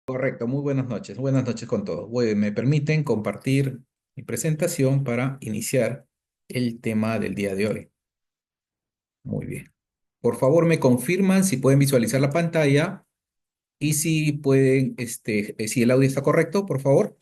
Correcto, muy buenas noches con todos. Me permiten compartir mi presentación para iniciar el tema del día de hoy. Muy bien. Por favor, me confirman si pueden visualizar la pantalla y si pueden, si el audio está correcto, por favor.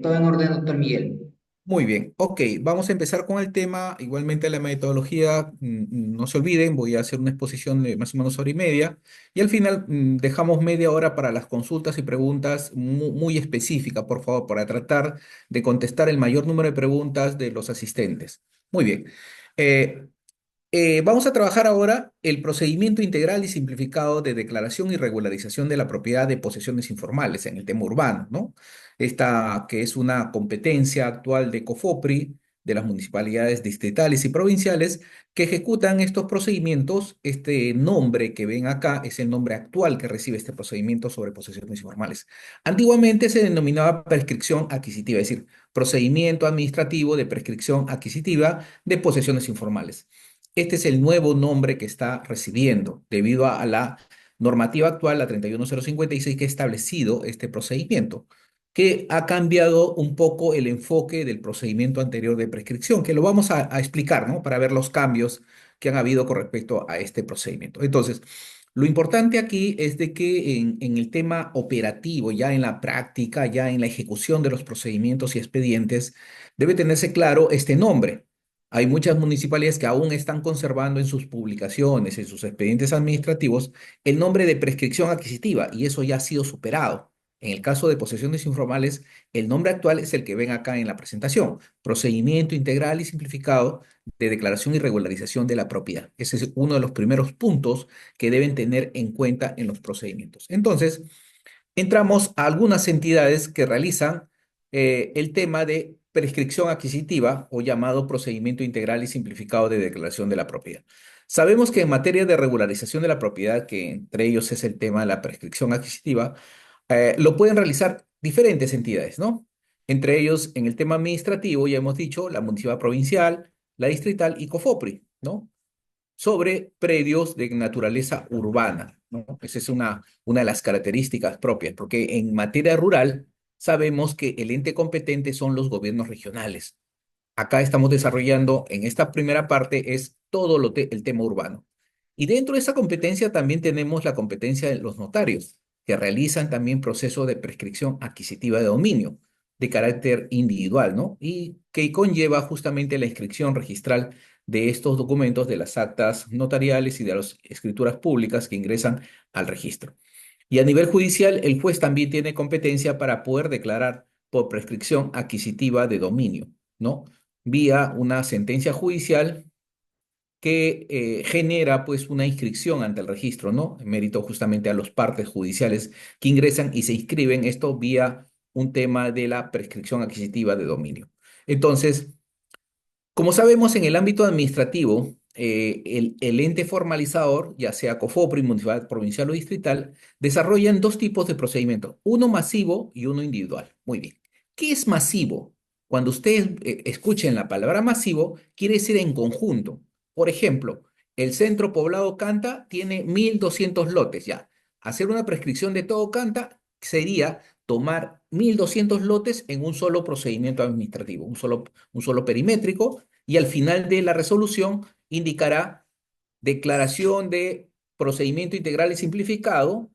Todo en orden, doctor Miguel. Muy bien, ok, vamos a empezar con el tema. Igualmente la metodología, no se olviden, voy a hacer una exposición de más o menos hora y media y al final dejamos media hora para las consultas y preguntas muy específicas, por favor, para tratar de contestar el mayor número de preguntas de los asistentes. Muy bien. Eh, Vamos a trabajar ahora el procedimiento integral y simplificado de declaración y regularización de la propiedad de posesiones informales en el tema urbano, ¿no? Esta que es una competencia actual de COFOPRI, de las municipalidades distritales y provinciales que ejecutan estos procedimientos. Este nombre que ven acá es el nombre actual que recibe este procedimiento sobre posesiones informales. Antiguamente se denominaba prescripción adquisitiva, es decir, procedimiento administrativo de prescripción adquisitiva de posesiones informales. Este es el nuevo nombre que está recibiendo debido a la normativa actual, la 31056, que ha establecido este procedimiento, que ha cambiado un poco el enfoque del procedimiento anterior de prescripción, que lo vamos a explicar, ¿no? Para ver los cambios que han habido con respecto a este procedimiento. Entonces, lo importante aquí es de que en el tema operativo, ya en la práctica, ya en la ejecución de los procedimientos y expedientes, debe tenerse claro este nombre. Hay muchas municipalidades que aún están conservando en sus publicaciones, en sus expedientes administrativos, el nombre de prescripción adquisitiva y eso ya ha sido superado. En el caso de posesiones informales, el nombre actual es el que ven acá en la presentación, procedimiento integral y simplificado de declaración y regularización de la propiedad. Ese es uno de los primeros puntos que deben tener en cuenta en los procedimientos. Entonces, entramos a algunas entidades que realizan el tema de prescripción adquisitiva o llamado procedimiento integral y simplificado de declaración de la propiedad. Sabemos que en materia de regularización de la propiedad, que entre ellos es el tema de la prescripción adquisitiva, lo pueden realizar diferentes entidades, ¿no? Entre ellos, en el tema administrativo, ya hemos dicho, la municipalidad provincial, la distrital y COFOPRI, ¿no? Sobre predios de naturaleza urbana, ¿no? Esa es una de las características propias, porque en materia rural sabemos que el ente competente son los gobiernos regionales. Acá estamos desarrollando, en esta primera parte, es todo el tema urbano. Y dentro de esa competencia también tenemos la competencia de los notarios, que realizan también procesos de prescripción adquisitiva de dominio de carácter individual, ¿no? Y que conlleva justamente la inscripción registral de estos documentos de las actas notariales y de las escrituras públicas que ingresan al registro. Y a nivel judicial, el juez también tiene competencia para poder declarar por prescripción adquisitiva de dominio, ¿no? Vía una sentencia judicial que genera pues una inscripción ante el registro, ¿no? En mérito justamente a los partes judiciales que ingresan y se inscriben esto vía un tema de la prescripción adquisitiva de dominio. Entonces, como sabemos, en el ámbito administrativo, el ente formalizador, ya sea COFOPRI, municipal, provincial o distrital, desarrollan dos tipos de procedimientos, uno masivo y uno individual. Muy bien. ¿Qué es masivo? Cuando ustedes escuchen la palabra masivo, quiere decir en conjunto. Por ejemplo, el centro poblado Canta tiene 1.200 lotes ya. Hacer una prescripción de todo Canta sería tomar 1.200 lotes en un solo procedimiento administrativo, un solo perimétrico, y al final de la resolución indicará declaración de procedimiento integral y simplificado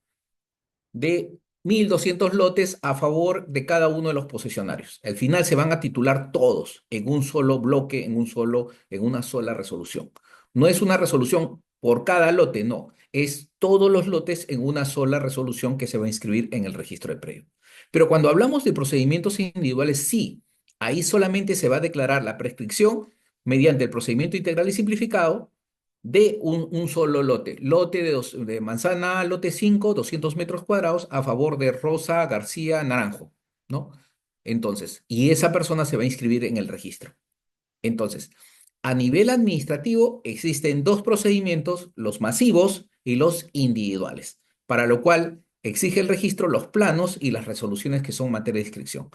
de 1.200 lotes a favor de cada uno de los posesionarios. Al final se van a titular todos en un solo bloque, en una sola resolución. No es una resolución por cada lote, no. Es todos los lotes en una sola resolución que se va a inscribir en el registro de predio. Pero cuando hablamos de procedimientos individuales, sí, ahí solamente se va a declarar la prescripción mediante el procedimiento integral y simplificado de un solo lote. Lote de manzana, lote 5, 200 metros cuadrados a favor de Rosa García Naranjo, ¿no? Entonces, y esa persona se va a inscribir en el registro. Entonces, a nivel administrativo existen dos procedimientos, los masivos y los individuales, para lo cual exige el registro los planos y las resoluciones que son materia de inscripción.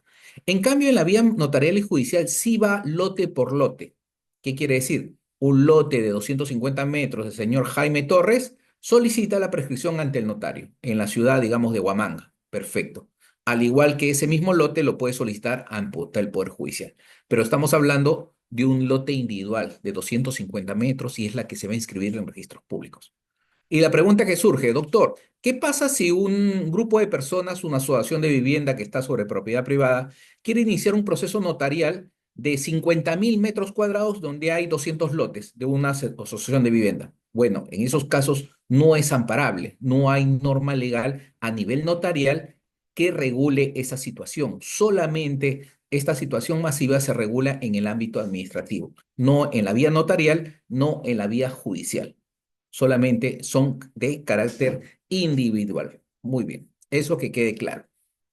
En cambio, en la vía notarial y judicial sí va lote por lote. ¿Qué quiere decir? Un lote de 250 metros del señor Jaime Torres solicita la prescripción ante el notario en la ciudad, digamos, de Huamanga. Perfecto. Al igual que ese mismo lote lo puede solicitar ante el Poder Judicial. Pero estamos hablando de un lote individual de 250 metros y es la que se va a inscribir en registros públicos. Y la pregunta que surge, doctor, ¿qué pasa si un grupo de personas, una asociación de vivienda que está sobre propiedad privada, quiere iniciar un proceso notarial de 50.000 metros cuadrados donde hay 200 lotes de una asociación de vivienda? Bueno, en esos casos no es amparable, no hay norma legal a nivel notarial que regule esa situación. Solamente esta situación masiva se regula en el ámbito administrativo, no en la vía notarial, no en la vía judicial, solamente son de carácter individual. Muy bien, eso que quede claro.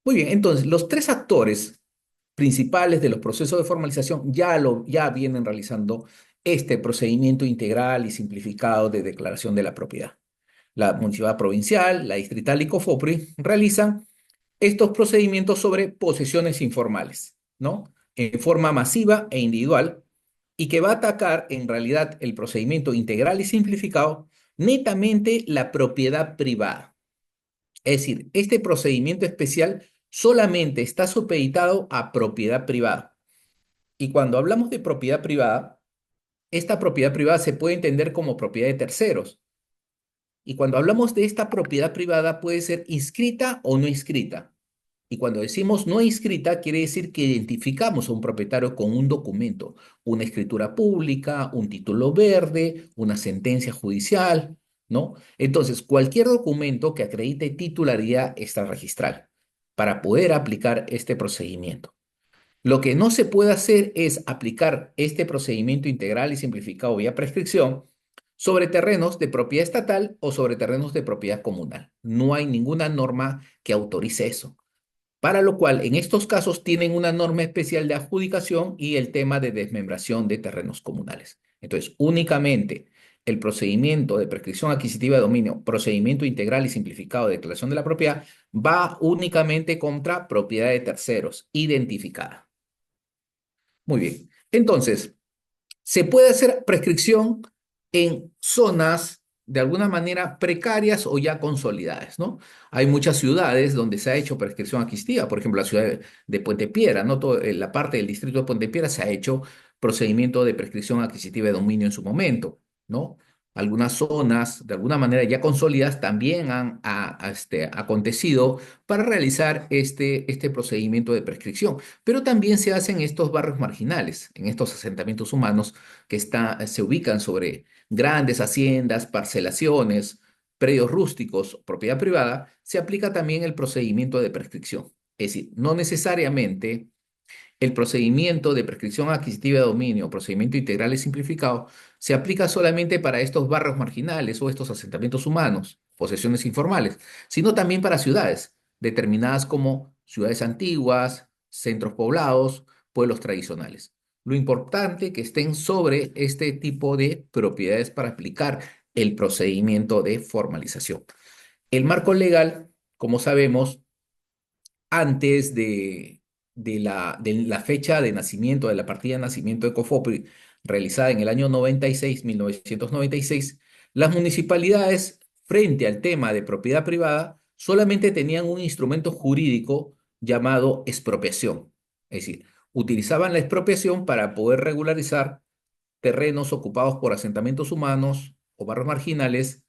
Muy bien, entonces los tres actores principales de los procesos de formalización ya vienen realizando este procedimiento integral y simplificado de declaración de la propiedad. La Municipalidad Provincial, la Distrital y COFOPRI realizan estos procedimientos sobre posesiones informales, ¿no? En forma masiva e individual, y que va a atacar en realidad el procedimiento integral y simplificado netamente la propiedad privada. Es decir, este procedimiento especial solamente está supeditado a propiedad privada. Y cuando hablamos de propiedad privada, esta propiedad privada se puede entender como propiedad de terceros. Y cuando hablamos de esta propiedad privada puede ser inscrita o no inscrita. Y cuando decimos no inscrita, quiere decir que identificamos a un propietario con un documento, una escritura pública, un título verde, una sentencia judicial, ¿no? Entonces, cualquier documento que acredite titularidad extrarregistral para poder aplicar este procedimiento. Lo que no se puede hacer es aplicar este procedimiento integral y simplificado vía prescripción sobre terrenos de propiedad estatal o sobre terrenos de propiedad comunal. No hay ninguna norma que autorice eso, para lo cual en estos casos tienen una norma especial de adjudicación y el tema de desmembración de terrenos comunales. Entonces, únicamente el procedimiento de prescripción adquisitiva de dominio, procedimiento integral y simplificado de declaración de la propiedad, va únicamente contra propiedad de terceros identificada. Muy bien. Entonces, se puede hacer prescripción en zonas de alguna manera precarias o ya consolidadas, ¿no? Hay muchas ciudades donde se ha hecho prescripción adquisitiva, por ejemplo, la ciudad de Puente Piedra, ¿no? La parte del distrito de Puente Piedra se ha hecho procedimiento de prescripción adquisitiva de dominio en su momento, ¿no? Algunas zonas, de alguna manera ya consolidadas, también han acontecido para realizar este procedimiento de prescripción, pero también se hace en estos barrios marginales, en estos asentamientos humanos que se ubican sobre grandes haciendas, parcelaciones, predios rústicos, propiedad privada, se aplica también el procedimiento de prescripción. Es decir, no necesariamente el procedimiento de prescripción adquisitiva de dominio, procedimiento integral y simplificado, se aplica solamente para estos barrios marginales o estos asentamientos humanos, posesiones informales, sino también para ciudades, determinadas como ciudades antiguas, centros poblados, pueblos tradicionales. Lo importante que estén sobre este tipo de propiedades para aplicar el procedimiento de formalización. El marco legal, como sabemos, antes de la fecha de nacimiento, de la partida de nacimiento de COFOPRI, realizada en el año 96, 1996, las municipalidades, frente al tema de propiedad privada, solamente tenían un instrumento jurídico llamado expropiación. Es decir, utilizaban la expropiación para poder regularizar terrenos ocupados por asentamientos humanos o barrios marginales,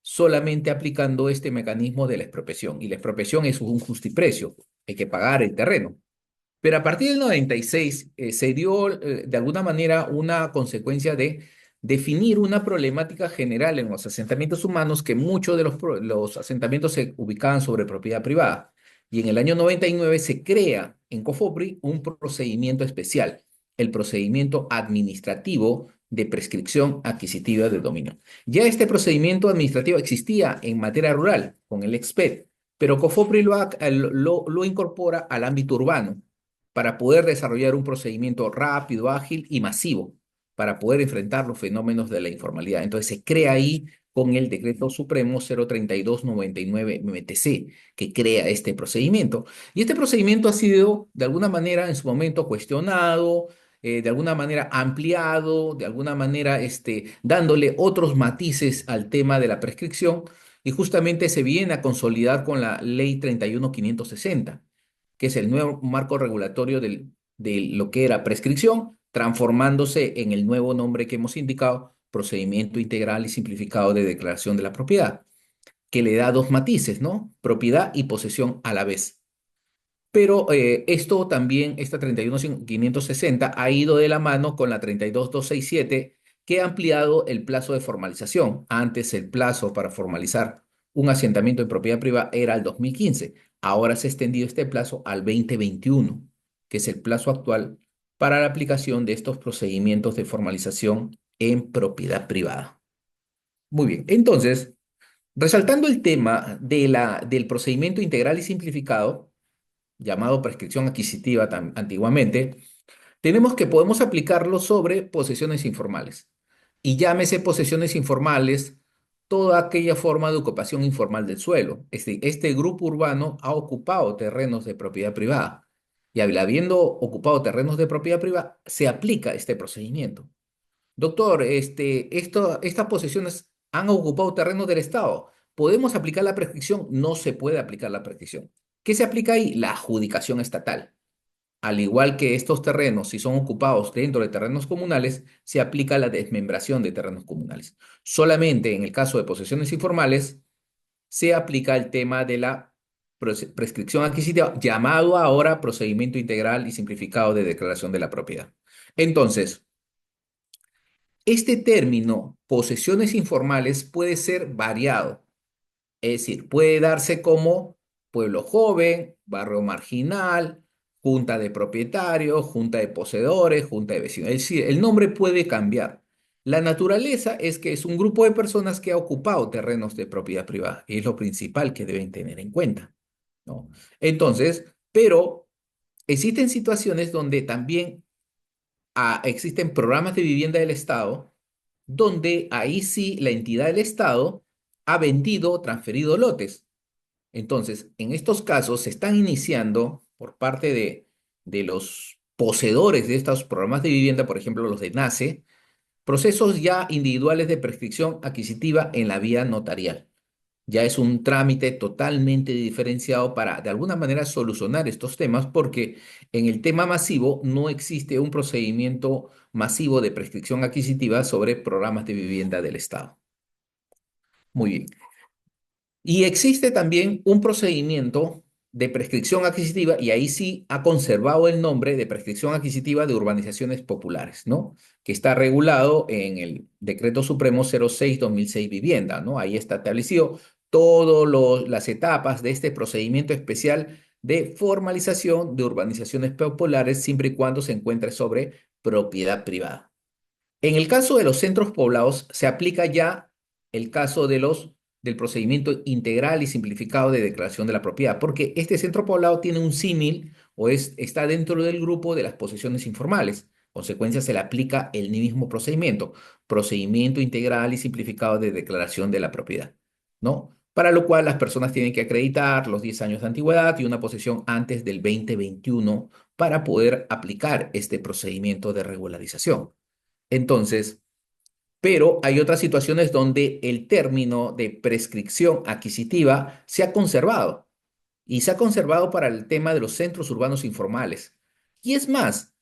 solamente aplicando este mecanismo de la expropiación. Y la expropiación es un justiprecio, hay que pagar el terreno. Pero a partir del 96 se dio de alguna manera una consecuencia de definir una problemática general en los asentamientos humanos, que muchos de los asentamientos se ubicaban sobre propiedad privada. Y en el año 99 se crea en COFOPRI un procedimiento especial, el procedimiento administrativo de prescripción adquisitiva del dominio. Ya este procedimiento administrativo existía en materia rural con el EXPED, pero COFOPRI lo incorpora al ámbito urbano para poder desarrollar un procedimiento rápido, ágil y masivo para poder enfrentar los fenómenos de la informalidad. Entonces se crea ahí con el Decreto Supremo 03299 MTC, que crea este procedimiento. Y este procedimiento ha sido, de alguna manera, en su momento cuestionado, de alguna manera ampliado, de alguna manera dándole otros matices al tema de la prescripción, y justamente se viene a consolidar con la Ley 31560, que es el nuevo marco regulatorio de lo que era prescripción, transformándose en el nuevo nombre que hemos indicado, procedimiento integral y simplificado de declaración de la propiedad, que le da dos matices, ¿no? Propiedad y posesión a la vez. Pero esto también, esta 31560, ha ido de la mano con la 32267, que ha ampliado el plazo de formalización. Antes el plazo para formalizar un asentamiento en propiedad privada era el 2015. Ahora se ha extendido este plazo al 2021, que es el plazo actual para la aplicación de estos procedimientos de formalización en propiedad privada. Muy bien, entonces, resaltando el tema del procedimiento integral y simplificado, llamado prescripción adquisitiva antiguamente, tenemos que podemos aplicarlo sobre posesiones informales. Y llámese posesiones informales toda aquella forma de ocupación informal del suelo. Este grupo urbano ha ocupado terrenos de propiedad privada. Y habiendo ocupado terrenos de propiedad privada, se aplica este procedimiento. Doctor, estas posesiones han ocupado terrenos del Estado. ¿Podemos aplicar la prescripción? No se puede aplicar la prescripción. ¿Qué se aplica ahí? La adjudicación estatal. Al igual que estos terrenos, si son ocupados dentro de terrenos comunales, se aplica la desmembración de terrenos comunales. Solamente en el caso de posesiones informales, se aplica el tema de la prescripción adquisitiva, llamado ahora procedimiento integral y simplificado de declaración de la propiedad. Entonces, este término, posesiones informales, puede ser variado. Es decir, puede darse como pueblo joven, barrio marginal, junta de propietarios, junta de poseedores, junta de vecinos. Es decir, el nombre puede cambiar. La naturaleza es que es un grupo de personas que ha ocupado terrenos de propiedad privada. Y es lo principal que deben tener en cuenta, ¿no? Entonces, pero existen situaciones donde también existen programas de vivienda del Estado, donde ahí sí la entidad del Estado ha vendido o transferido lotes. Entonces, en estos casos se están iniciando por parte de los poseedores de estos programas de vivienda, por ejemplo, los de NACE, procesos ya individuales de prescripción adquisitiva en la vía notarial. Ya es un trámite totalmente diferenciado para, de alguna manera, solucionar estos temas, porque en el tema masivo no existe un procedimiento masivo de prescripción adquisitiva sobre programas de vivienda del Estado. Muy bien. Y existe también un procedimiento de prescripción adquisitiva, y ahí sí ha conservado el nombre de prescripción adquisitiva de urbanizaciones populares, ¿no? Que está regulado en el Decreto Supremo 06/2006 Vivienda, ¿no? Ahí está establecido todas las etapas de este procedimiento especial de formalización de urbanizaciones populares, siempre y cuando se encuentre sobre propiedad privada. En el caso de los centros poblados, se aplica ya el caso del procedimiento integral y simplificado de declaración de la propiedad, porque este centro poblado tiene un símil o está dentro del grupo de las posesiones informales. Consecuencia, se le aplica el mismo procedimiento, procedimiento integral y simplificado de declaración de la propiedad, ¿no? Para lo cual las personas tienen que acreditar los 10 años de antigüedad y una posesión antes del 2021 para poder aplicar este procedimiento de regularización. Entonces, pero hay otras situaciones donde el término de prescripción adquisitiva se ha conservado y se ha conservado para el tema de los centros urbanos informales. Y es más,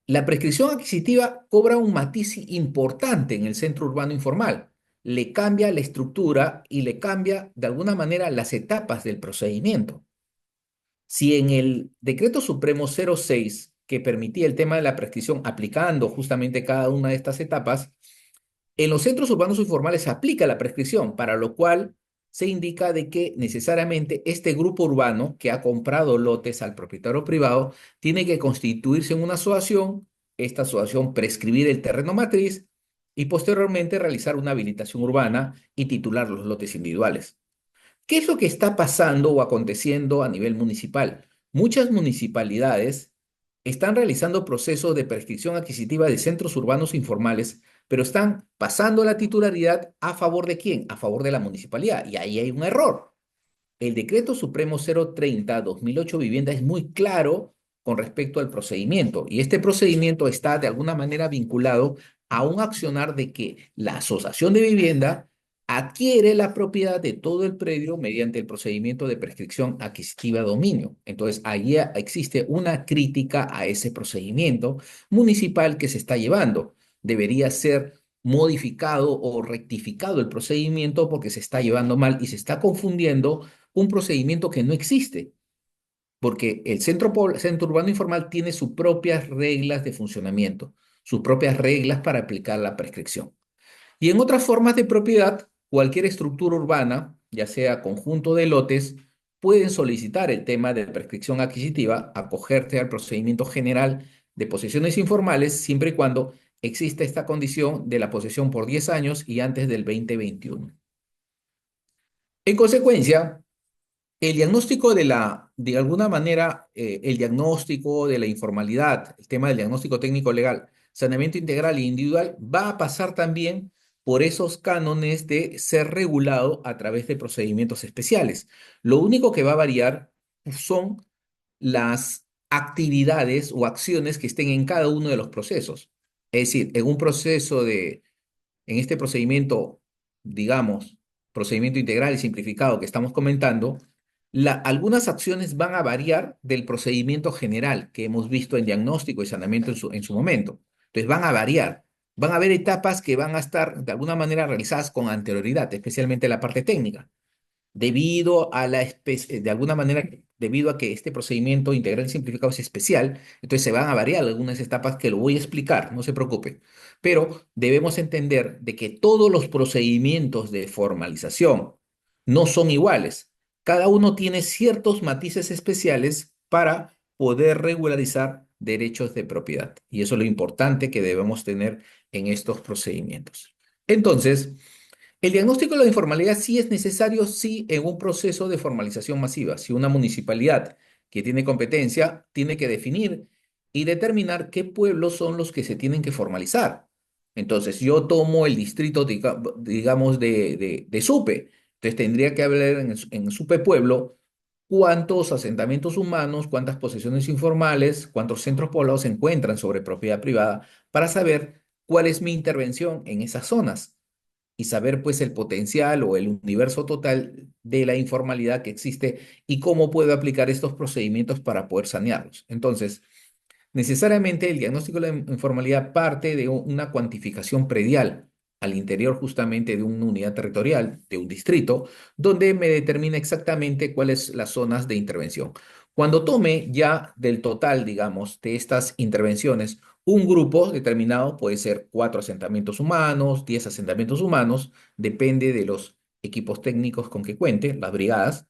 la prescripción adquisitiva cobra un matiz importante en el centro urbano informal. Le cambia la estructura y le cambia de alguna manera las etapas del procedimiento. Si en el Decreto Supremo 06, que permitía el tema de la prescripción aplicando justamente cada una de estas etapas, en los centros urbanos informales se aplica la prescripción, para lo cual se indica de que necesariamente este grupo urbano que ha comprado lotes al propietario privado tiene que constituirse en una asociación, esta asociación prescribir el terreno matriz y posteriormente realizar una habilitación urbana y titular los lotes individuales. ¿Qué es lo que está pasando o aconteciendo a nivel municipal? Muchas municipalidades están realizando procesos de prescripción adquisitiva de centros urbanos informales, pero están pasando la titularidad a favor de quién, a favor de la municipalidad. Y ahí hay un error. El Decreto Supremo 030/2008 Vivienda es muy claro con respecto al procedimiento, y este procedimiento está de alguna manera vinculado a un accionar de que la asociación de vivienda adquiere la propiedad de todo el predio mediante el procedimiento de prescripción adquisitiva de dominio. Entonces, allí existe una crítica a ese procedimiento municipal que se está llevando. Debería ser modificado o rectificado el procedimiento porque se está llevando mal y se está confundiendo un procedimiento que no existe, porque el centro urbano informal tiene sus propias reglas de funcionamiento, sus propias reglas para aplicar la prescripción. Y en otras formas de propiedad, cualquier estructura urbana, ya sea conjunto de lotes, pueden solicitar el tema de prescripción adquisitiva, acogerse al procedimiento general de posesiones informales, siempre y cuando exista esta condición de la posesión por 10 años y antes del 2021. En consecuencia, el diagnóstico de alguna manera, el diagnóstico de la informalidad, el tema del diagnóstico técnico legal, saneamiento integral e individual, va a pasar también por esos cánones de ser regulado a través de procedimientos especiales. Lo único que va a variar son las actividades o acciones que estén en cada uno de los procesos. Es decir, en este procedimiento, digamos, procedimiento integral y simplificado que estamos comentando, algunas acciones van a variar del procedimiento general que hemos visto en diagnóstico y saneamiento en su momento. Entonces van a variar. Van a haber etapas que van a estar de alguna manera realizadas con anterioridad, especialmente la parte técnica debido a la especie, de alguna manera, debido a que este procedimiento integral y simplificado es especial, entonces se van a variar algunas etapas que lo voy a explicar, no se preocupe. Pero debemos entender de que todos los procedimientos de formalización no son iguales. Cada uno tiene ciertos matices especiales para poder regularizar derechos de propiedad. Y eso es lo importante que debemos tener en estos procedimientos. Entonces, el diagnóstico de la informalidad sí es necesario, sí, en un proceso de formalización masiva. Si una municipalidad que tiene competencia tiene que definir y determinar qué pueblos son los que se tienen que formalizar. Entonces, yo tomo el distrito, digamos, de Supe. Entonces, tendría que hablar en Supe Pueblo cuántos asentamientos humanos, cuántas posesiones informales, cuántos centros poblados se encuentran sobre propiedad privada para saber cuál es mi intervención en esas zonas y saber pues el potencial o el universo total de la informalidad que existe y cómo puedo aplicar estos procedimientos para poder sanearlos. Entonces, necesariamente el diagnóstico de la informalidad parte de una cuantificación predial al interior justamente de una unidad territorial, de un distrito, donde me determina exactamente cuáles las zonas de intervención. Cuando tome ya del total, digamos, de estas intervenciones, un grupo determinado puede ser 4 asentamientos humanos, 10 asentamientos humanos, depende de los equipos técnicos con que cuente, las brigadas.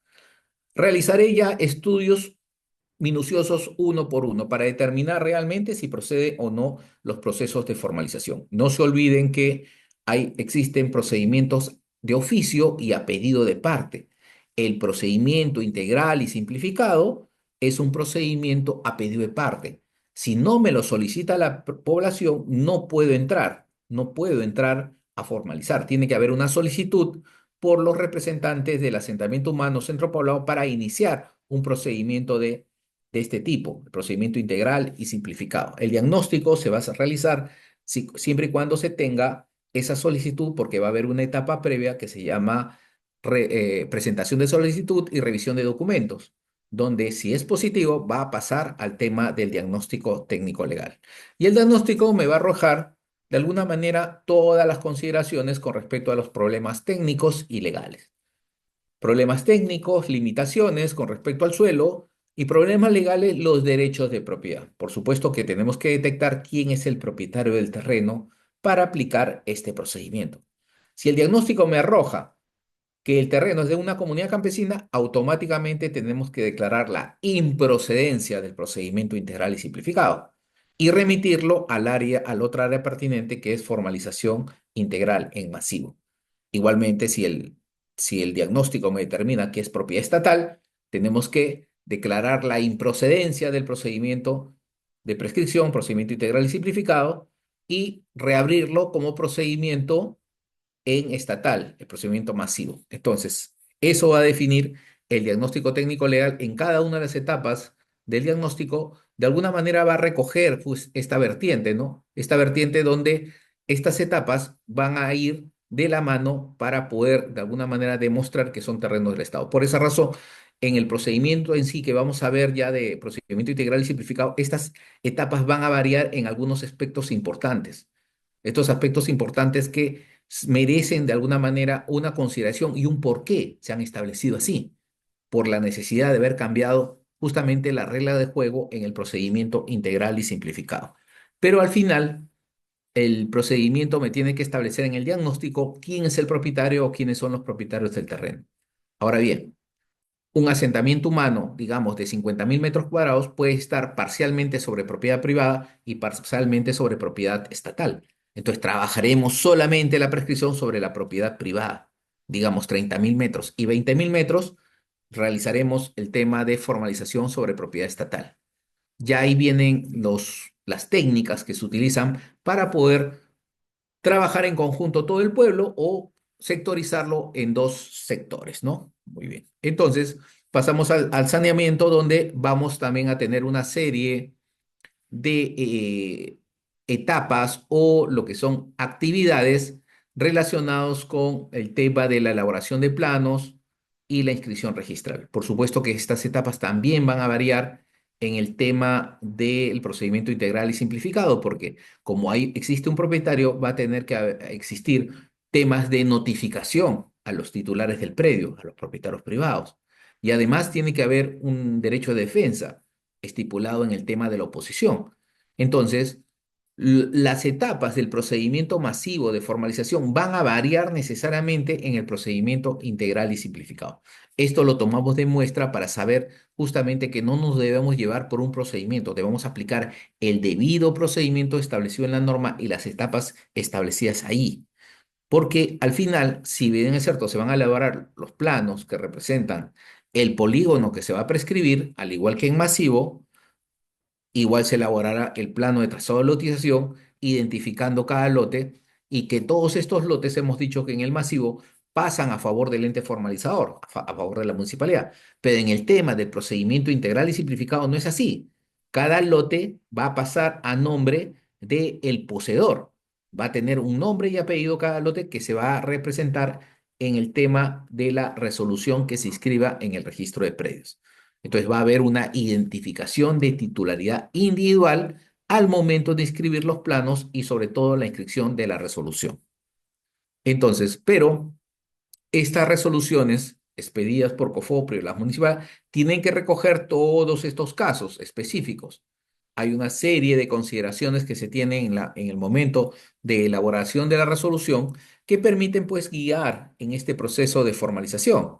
Realizaré ya estudios minuciosos uno por uno para determinar realmente si procede o no los procesos de formalización. No se olviden que existen procedimientos de oficio y a pedido de parte. El procedimiento integral y simplificado es un procedimiento a pedido de parte. Si no me lo solicita la población, no puedo entrar a formalizar. Tiene que haber una solicitud por los representantes del asentamiento humano centro poblado para iniciar un procedimiento de este tipo, el procedimiento integral y simplificado. El diagnóstico se va a realizar siempre y cuando se tenga esa solicitud, porque va a haber una etapa previa que se llama presentación de solicitud y revisión de documentos, donde si es positivo va a pasar al tema del diagnóstico técnico legal. Y el diagnóstico me va a arrojar de alguna manera todas las consideraciones con respecto a los problemas técnicos y legales. Problemas técnicos, limitaciones con respecto al suelo y problemas legales, los derechos de propiedad. Por supuesto que tenemos que detectar quién es el propietario del terreno para aplicar este procedimiento. Si el diagnóstico me arroja que el terreno es de una comunidad campesina, automáticamente tenemos que declarar la improcedencia del procedimiento integral y simplificado y remitirlo al otra área pertinente que es formalización integral en masivo. Igualmente, si el diagnóstico me determina que es propiedad estatal, tenemos que declarar la improcedencia del procedimiento de prescripción, procedimiento integral y simplificado, y reabrirlo como procedimiento en estatal, el procedimiento masivo. Entonces, eso va a definir el diagnóstico técnico legal en cada una de las etapas del diagnóstico. De alguna manera va a recoger pues, esta vertiente, ¿no? Esta vertiente donde estas etapas van a ir de la mano para poder de alguna manera demostrar que son terrenos del Estado. Por esa razón, en el procedimiento en sí que vamos a ver ya de procedimiento integral y simplificado, estas etapas van a variar en algunos aspectos importantes. Estos aspectos importantes que merecen de alguna manera una consideración y un por qué se han establecido así, por la necesidad de haber cambiado justamente la regla de juego en el procedimiento integral y simplificado. Pero al final, el procedimiento me tiene que establecer en el diagnóstico quién es el propietario o quiénes son los propietarios del terreno. Ahora bien, un asentamiento humano, digamos, de 50.000 metros cuadrados puede estar parcialmente sobre propiedad privada y parcialmente sobre propiedad estatal. Entonces, trabajaremos solamente la prescripción sobre la propiedad privada, digamos 30.000 metros y 20.000 metros, realizaremos el tema de formalización sobre propiedad estatal. Ya ahí vienen las técnicas que se utilizan para poder trabajar en conjunto todo el pueblo o sectorizarlo en dos sectores, ¿no? Muy bien. Entonces, pasamos al saneamiento, donde vamos también a tener una serie de etapas o lo que son actividades relacionados con el tema de la elaboración de planos y la inscripción registral. Por supuesto que estas etapas también van a variar en el tema del procedimiento integral y simplificado, porque como ahí existe un propietario, va a tener que existir temas de notificación a los titulares del predio, a los propietarios privados. Y además tiene que haber un derecho de defensa estipulado en el tema de la oposición. Entonces, las etapas del procedimiento masivo de formalización van a variar necesariamente en el procedimiento integral y simplificado. Esto lo tomamos de muestra para saber justamente que no nos debemos llevar por un procedimiento, debemos aplicar el debido procedimiento establecido en la norma y las etapas establecidas ahí. Porque al final, si bien es cierto, se van a elaborar los planos que representan el polígono que se va a prescribir, al igual que en masivo, igual se elaborará el plano de trazado de lotización, identificando cada lote y que todos estos lotes, hemos dicho que en el masivo, pasan a favor del ente formalizador, a favor de la municipalidad. Pero en el tema del procedimiento integral y simplificado no es así. Cada lote va a pasar a nombre del poseedor. Va a tener un nombre y apellido cada lote que se va a representar en el tema de la resolución que se inscriba en el registro de predios. Entonces va a haber una identificación de titularidad individual al momento de inscribir los planos y sobre todo la inscripción de la resolución. Entonces, pero estas resoluciones expedidas por COFOPRI o las municipalidades tienen que recoger todos estos casos específicos. Hay una serie de consideraciones que se tienen en el momento de elaboración de la resolución que permiten pues guiar en este proceso de formalización,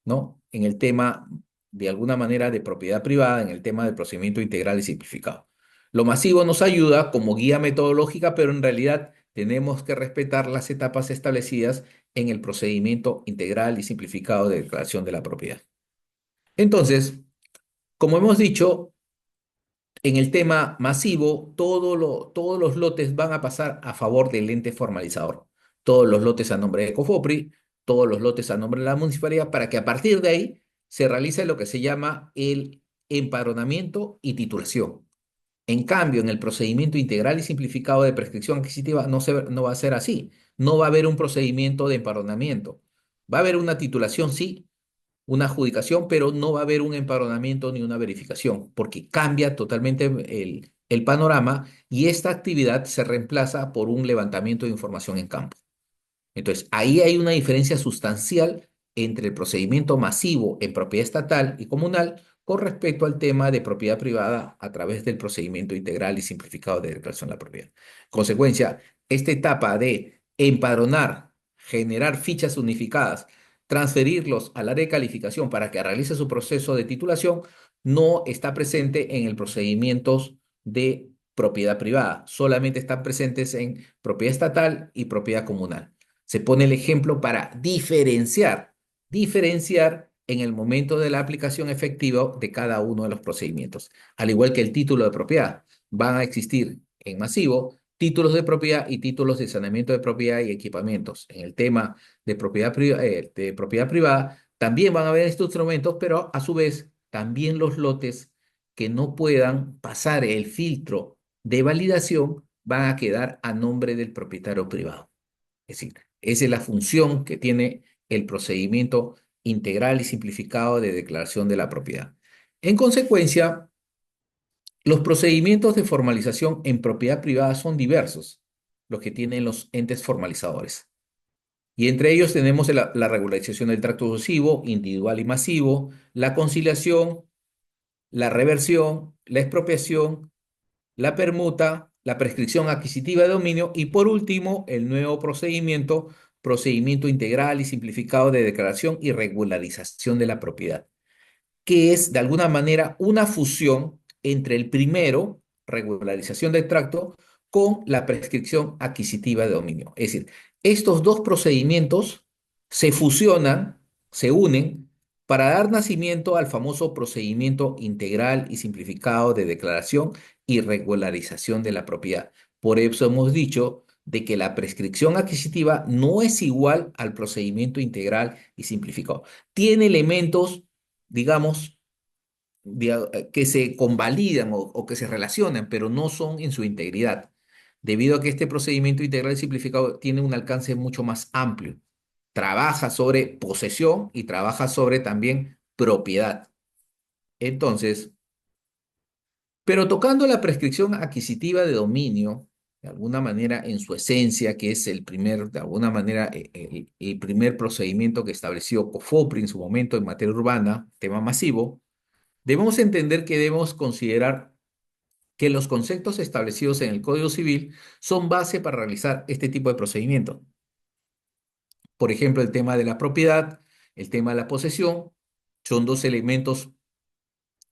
¿no? En el tema, de alguna manera, de propiedad privada, en el tema del procedimiento integral y simplificado. Lo masivo nos ayuda como guía metodológica, pero en realidad tenemos que respetar las etapas establecidas en el procedimiento integral y simplificado de declaración de la propiedad. Entonces, como hemos dicho, en el tema masivo, todos los lotes van a pasar a favor del ente formalizador. Todos los lotes a nombre de COFOPRI, todos los lotes a nombre de la municipalidad, para que a partir de ahí se realice lo que se llama el empadronamiento y titulación. En cambio, en el procedimiento integral y simplificado de prescripción adquisitiva no va a ser así. No va a haber un procedimiento de empadronamiento. Va a haber una titulación, sí, una adjudicación, pero no va a haber un empadronamiento ni una verificación, porque cambia totalmente el panorama y esta actividad se reemplaza por un levantamiento de información en campo. Entonces, ahí hay una diferencia sustancial entre el procedimiento masivo en propiedad estatal y comunal con respecto al tema de propiedad privada a través del procedimiento integral y simplificado de declaración de la propiedad. Consecuencia, esta etapa de empadronar, generar fichas unificadas, transferirlos al área de calificación para que realice su proceso de titulación, no está presente en el procedimientos de propiedad privada, solamente están presentes en propiedad estatal y propiedad comunal. Se pone el ejemplo para diferenciar en el momento de la aplicación efectiva de cada uno de los procedimientos. Al igual que el título de propiedad, van a existir en masivo títulos de propiedad y títulos de saneamiento de propiedad y equipamientos. En el tema de propiedad privada, también van a haber estos instrumentos, pero a su vez también los lotes que no puedan pasar el filtro de validación van a quedar a nombre del propietario privado. Es decir, Esa es la función que tiene el procedimiento integral y simplificado de declaración de la propiedad. En consecuencia, los procedimientos de formalización en propiedad privada son diversos, los que tienen los entes formalizadores. Y entre ellos tenemos la regularización del tracto sucesivo, individual y masivo, la conciliación, la reversión, la expropiación, la permuta, la prescripción adquisitiva de dominio y por último el nuevo procedimiento, procedimiento integral y simplificado de declaración y regularización de la propiedad, que es de alguna manera una fusión entre el primero, regularización del tracto, con la prescripción adquisitiva de dominio. Es decir, estos dos procedimientos se fusionan, se unen para dar nacimiento al famoso procedimiento integral y simplificado de declaración y regularización de la propiedad. Por eso hemos dicho de que la prescripción adquisitiva no es igual al procedimiento integral y simplificado. Tiene elementos, digamos, que se convalidan o que se relacionan, pero no son en su integridad, debido a que este procedimiento integral y simplificado tiene un alcance mucho más amplio. Trabaja sobre posesión y trabaja sobre también propiedad. Entonces, pero tocando la prescripción adquisitiva de dominio, de alguna manera en su esencia, que es el primer, de alguna manera, el primer procedimiento que estableció COFOPRI en su momento en materia urbana, tema masivo, debemos entender que debemos considerar que los conceptos establecidos en el Código Civil son base para realizar este tipo de procedimiento. Por ejemplo, el tema de la propiedad, el tema de la posesión, son dos elementos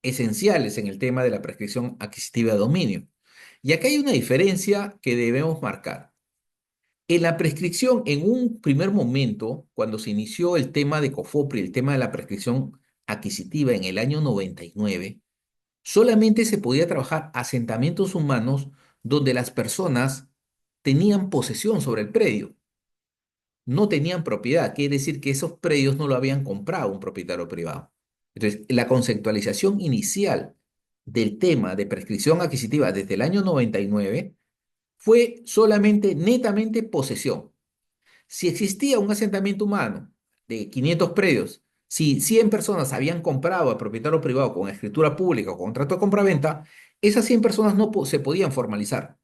esenciales en el tema de la prescripción adquisitiva de dominio. Y acá hay una diferencia que debemos marcar. En la prescripción, en un primer momento, cuando se inició el tema de COFOPRI, el tema de la prescripción adquisitiva en el año 99, solamente se podía trabajar asentamientos humanos donde las personas tenían posesión sobre el predio, no tenían propiedad. Quiere decir que esos predios no lo habían comprado un propietario privado. Entonces, la conceptualización inicial del tema de prescripción adquisitiva desde el año 99 fue solamente netamente posesión. Si existía un asentamiento humano de 500 predios, si 100 personas habían comprado al propietario privado con escritura pública o contrato de compraventa, esas 100 personas no se podían formalizar.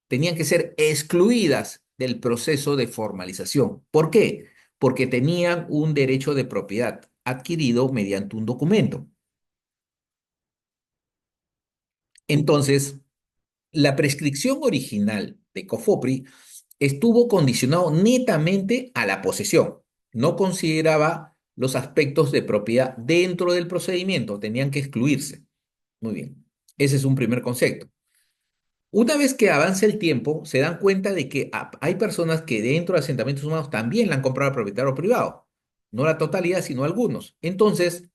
Tenían que ser excluidas del proceso de formalización. ¿Por qué? Porque tenían un derecho de propiedad adquirido mediante un documento. Entonces, la prescripción original de COFOPRI estuvo condicionado netamente a la posesión. No consideraba los aspectos de propiedad dentro del procedimiento, tenían que excluirse. Muy bien, ese es un primer concepto. Una vez que avanza el tiempo, se dan cuenta de que hay personas que dentro de asentamientos humanos también la han comprado al propietario privado. No la totalidad, sino algunos. Entonces,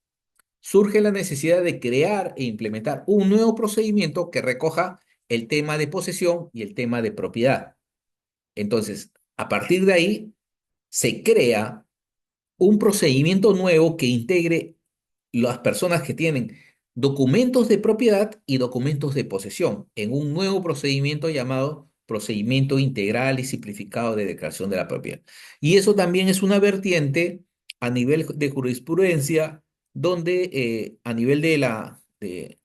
surge la necesidad de crear e implementar un nuevo procedimiento que recoja el tema de posesión y el tema de propiedad. Entonces, a partir de ahí, se crea un procedimiento nuevo que integre las personas que tienen documentos de propiedad y documentos de posesión en un nuevo procedimiento llamado procedimiento integral y simplificado de declaración de la propiedad. Y eso también es una vertiente a nivel de jurisprudencia, donde a nivel de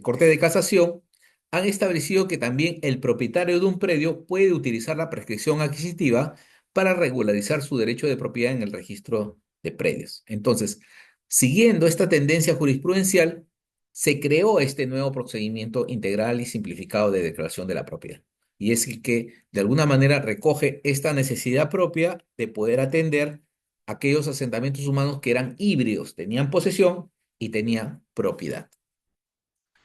Corte de Casación han establecido que también el propietario de un predio puede utilizar la prescripción adquisitiva para regularizar su derecho de propiedad en el registro de predios. Entonces, siguiendo esta tendencia jurisprudencial, se creó este nuevo procedimiento integral y simplificado de declaración de la propiedad. Y es el que de alguna manera recoge esta necesidad propia de poder atender aquellos asentamientos humanos que eran híbridos, tenían posesión y tenían propiedad.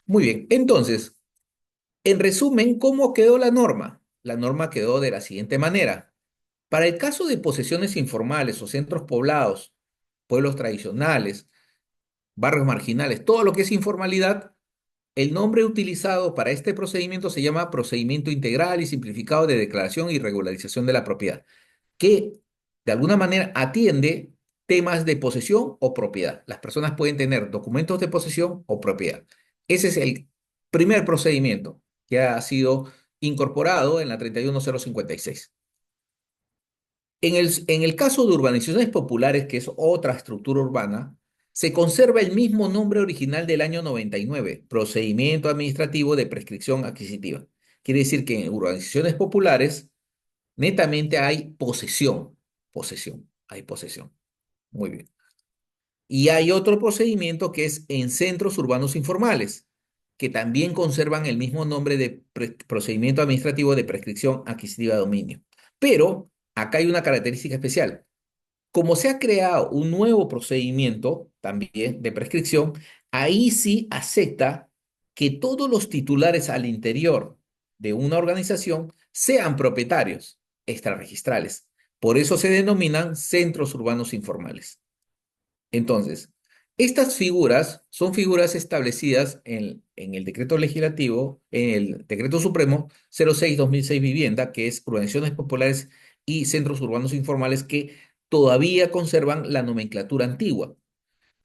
Muy bien, entonces, en resumen, ¿cómo quedó la norma? La norma quedó de la siguiente manera. Para el caso de posesiones informales o centros poblados, pueblos tradicionales, barrios marginales, todo lo que es informalidad, el nombre utilizado para este procedimiento se llama procedimiento integral y simplificado de declaración y regularización de la propiedad, que de alguna manera atiende temas de posesión o propiedad. Las personas pueden tener documentos de posesión o propiedad. Ese es el primer procedimiento que ha sido incorporado en la 31056. En el caso de urbanizaciones populares, que es otra estructura urbana, se conserva el mismo nombre original del año 99, Procedimiento Administrativo de Prescripción Adquisitiva. Quiere decir que en urbanizaciones populares netamente hay posesión, hay posesión. Muy bien. Y hay otro procedimiento que es en centros urbanos informales, que también conservan el mismo nombre de procedimiento administrativo de prescripción adquisitiva de dominio. Pero acá hay una característica especial. Como se ha creado un nuevo procedimiento también de prescripción, ahí sí acepta que todos los titulares al interior de una organización sean propietarios extrarregistrales. Por eso se denominan centros urbanos informales. Entonces, estas figuras son figuras establecidas en el decreto legislativo, en el decreto supremo 06-2006 Vivienda, que es urbanizaciones populares y centros urbanos informales que todavía conservan la nomenclatura antigua,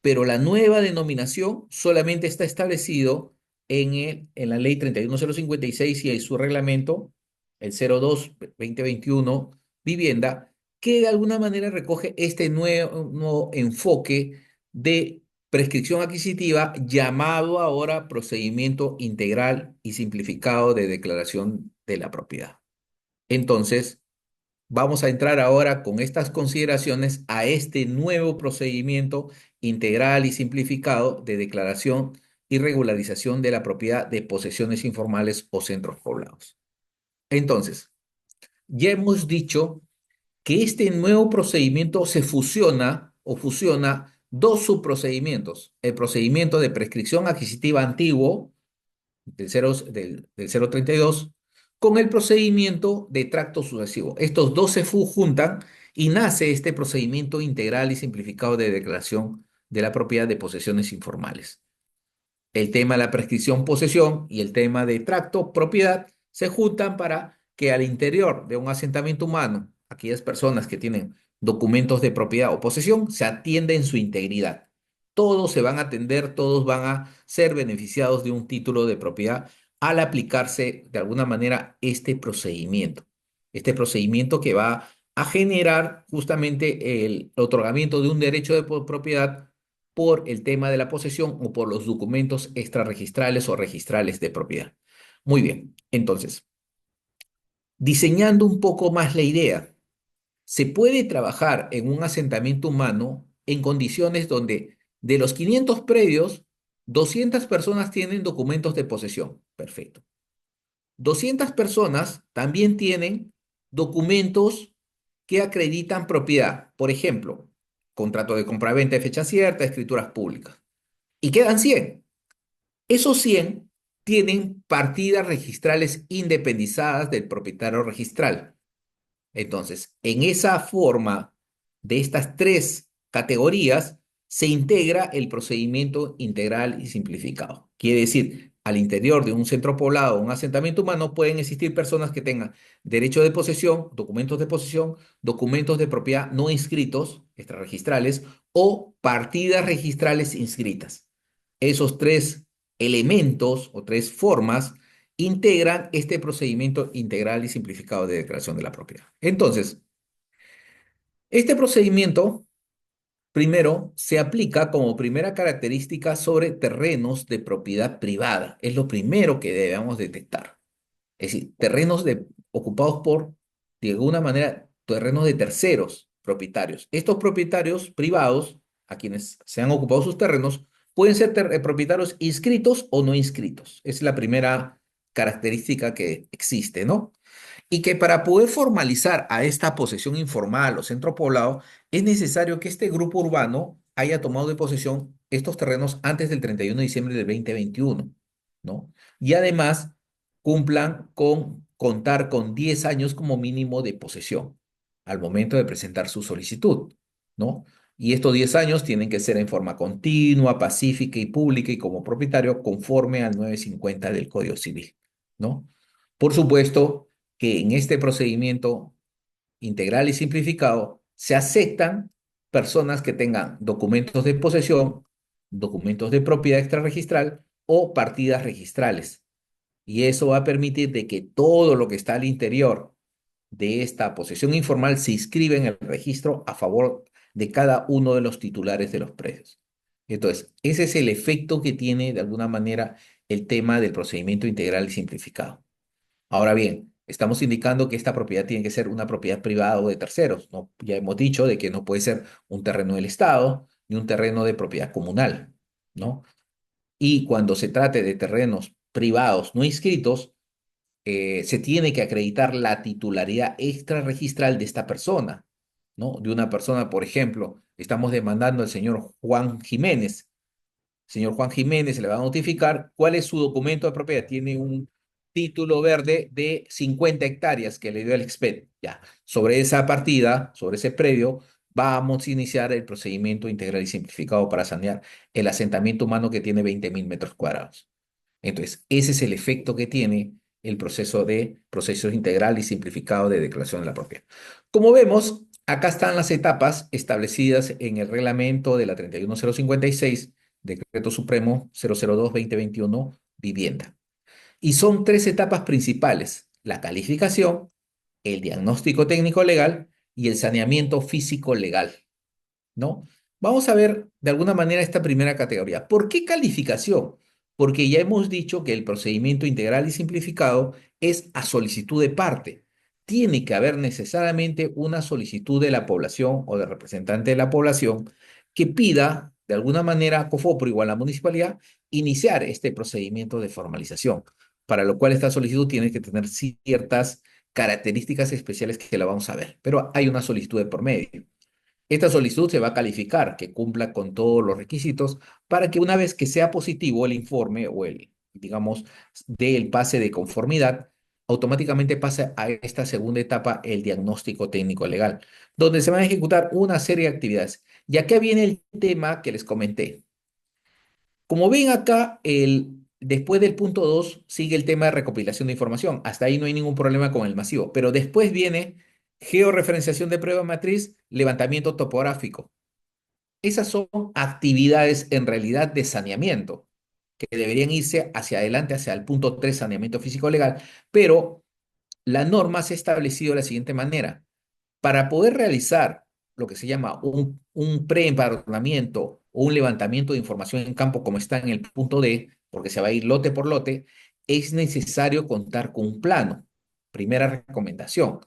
pero la nueva denominación solamente está establecido en la ley 31056 y en su reglamento, el 02-2021 Vivienda, que de alguna manera recoge este nuevo enfoque de prescripción adquisitiva llamado ahora procedimiento integral y simplificado de declaración de la propiedad. Entonces, vamos a entrar ahora con estas consideraciones a este nuevo procedimiento integral y simplificado de declaración y regularización de la propiedad de posesiones informales o centros poblados. Entonces, ya hemos dicho que este nuevo procedimiento se fusiona o fusiona dos subprocedimientos: el procedimiento de prescripción adquisitiva antiguo del 032 con el procedimiento de tracto sucesivo. Estos dos se juntan y nace este procedimiento integral y simplificado de declaración de la propiedad de posesiones informales. El tema de la prescripción posesión y el tema de tracto propiedad se juntan para que al interior de un asentamiento humano, aquellas personas que tienen documentos de propiedad o posesión, se atienda en su integridad. Todos se van a atender, todos van a ser beneficiados de un título de propiedad al aplicarse de alguna manera este procedimiento. Este procedimiento que va a generar justamente el otorgamiento de un derecho de propiedad por el tema de la posesión o por los documentos extrarregistrales o registrales de propiedad. Muy bien, entonces, diseñando un poco más la idea, se puede trabajar en un asentamiento humano en condiciones donde de los 500 predios, 200 personas tienen documentos de posesión. Perfecto. 200 personas también tienen documentos que acreditan propiedad. Por ejemplo, contrato de compraventa de fecha cierta, escrituras públicas. Y quedan 100. Esos 100 tienen partidas registrales independizadas del propietario registral. Entonces, en esa forma de estas tres categorías se integra el procedimiento integral y simplificado. Quiere decir, al interior de un centro poblado o un asentamiento humano pueden existir personas que tengan derecho de posesión, documentos de propiedad no inscritos, extrarregistrales, o partidas registrales inscritas. Esos tres elementos o tres formas integran este procedimiento integral y simplificado de declaración de la propiedad. Entonces, este procedimiento, primero, se aplica como primera característica sobre terrenos de propiedad privada. Es lo primero que debemos detectar. Es decir, ocupados por, de alguna manera, terrenos de terceros propietarios. Estos propietarios privados, a quienes se han ocupado sus terrenos, pueden ser propietarios inscritos o no inscritos. Es la primera característica que existe, ¿no? Y que para poder formalizar a esta posesión informal o centro poblado, es necesario que este grupo urbano haya tomado de posesión estos terrenos antes del 31 de diciembre del 2021, ¿no? Y además cumplan con contar con 10 años como mínimo de posesión al momento de presentar su solicitud, ¿no? Y estos 10 años tienen que ser en forma continua, pacífica y pública y como propietario conforme al 950 del Código Civil, ¿no? Por supuesto que en este procedimiento integral y simplificado se aceptan personas que tengan documentos de posesión, documentos de propiedad extrarregistral o partidas registrales. Y eso va a permitir de que todo lo que está al interior de esta posesión informal se inscribe en el registro a favor de cada uno de los titulares de los predios. Entonces, ese es el efecto que tiene de alguna manera el tema del procedimiento integral y simplificado. Ahora bien, estamos indicando que esta propiedad tiene que ser una propiedad privada o de terceros, ¿no? Ya hemos dicho de que no puede ser un terreno del Estado ni un terreno de propiedad comunal, ¿no? Y cuando se trate de terrenos privados no inscritos, se tiene que acreditar la titularidad extrarregistral de esta persona, ¿no? De una persona, por ejemplo, estamos demandando al señor Juan Jiménez. Señor Juan Jiménez se le va a notificar cuál es su documento de propiedad. Tiene un título verde de 50 hectáreas que le dio el experto. Ya, sobre esa partida, sobre ese predio, vamos a iniciar el procedimiento integral y simplificado para sanear el asentamiento humano que tiene 20.000 metros cuadrados. Entonces, ese es el efecto que tiene el proceso de proceso integral y simplificado de declaración de la propiedad. Como vemos, acá están las etapas establecidas en el reglamento de la 31056, Decreto Supremo 002-2021, vivienda. Y son tres etapas principales: la calificación, el diagnóstico técnico legal y el saneamiento físico legal, ¿no? Vamos a ver de alguna manera esta primera categoría. ¿Por qué calificación? Porque ya hemos dicho que el procedimiento integral y simplificado es a solicitud de parte. Tiene que haber necesariamente una solicitud de la población o de representante de la población que pida de alguna manera a COFOPRO igual a la municipalidad iniciar este procedimiento de formalización, para lo cual esta solicitud tiene que tener ciertas características especiales que la vamos a ver, pero hay una solicitud de por medio. Esta solicitud se va a calificar que cumpla con todos los requisitos para que una vez que sea positivo el informe o el, digamos, del pase de conformidad, automáticamente pase a esta segunda etapa, el diagnóstico técnico legal, donde se van a ejecutar una serie de actividades. Y acá viene el tema que les comenté. Como ven acá, después del punto 2 sigue el tema de recopilación de información. Hasta ahí no hay ningún problema con el masivo. Pero después viene georreferenciación de prueba matriz, levantamiento topográfico. Esas son actividades en realidad de saneamiento que deberían irse hacia adelante, hacia el punto 3, saneamiento físico legal. Pero la norma se ha establecido de la siguiente manera: para poder realizar lo que se llama un preempadronamiento o un levantamiento de información en campo, como está en el punto D, porque se va a ir lote por lote, es necesario contar con un plano. Primera recomendación.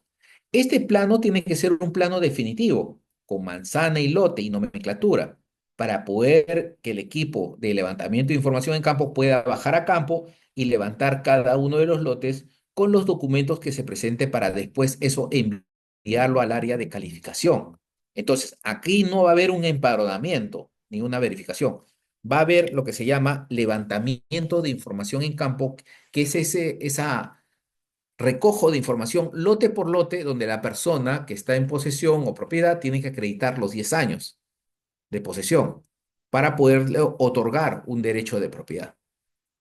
Este plano tiene que ser un plano definitivo, con manzana y lote y nomenclatura, para poder que el equipo de levantamiento de información en campo pueda bajar a campo y levantar cada uno de los lotes con los documentos que se presente para después eso enviarlo al área de calificación. Entonces, aquí no va a haber un empadronamiento ni una verificación. Va a haber lo que se llama levantamiento de información en campo, que es esa recojo de información lote por lote, donde la persona que está en posesión o propiedad tiene que acreditar los 10 años de posesión para poderle otorgar un derecho de propiedad.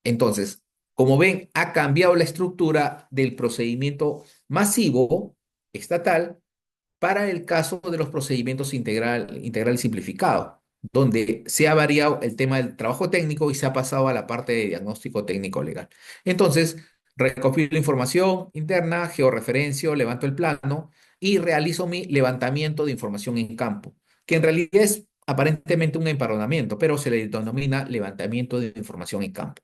Entonces, como ven, ha cambiado la estructura del procedimiento masivo estatal para el caso de los procedimientos integral y simplificado, donde se ha variado el tema del trabajo técnico y se ha pasado a la parte de diagnóstico técnico legal. Entonces, recopilo información interna, georreferencio, levanto el plano y realizo mi levantamiento de información en campo, que en realidad es aparentemente un empadronamiento, pero se le denomina levantamiento de información en campo.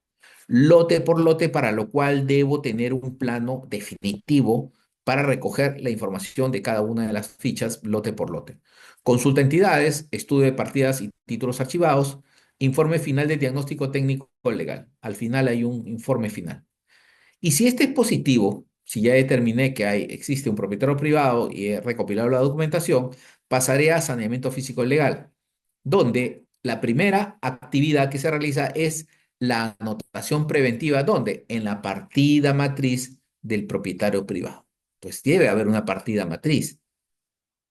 Lote por lote, para lo cual debo tener un plano definitivo para recoger la información de cada una de las fichas lote por lote. Consulta entidades, estudio de partidas y títulos archivados, informe final de diagnóstico técnico legal. Al final hay un informe final. Y si este es positivo, si ya determiné que existe un propietario privado y he recopilado la documentación, pasaré a saneamiento físico legal, donde la primera actividad que se realiza es la anotación preventiva, donde en la partida matriz del propietario privado. Pues debe haber una partida matriz.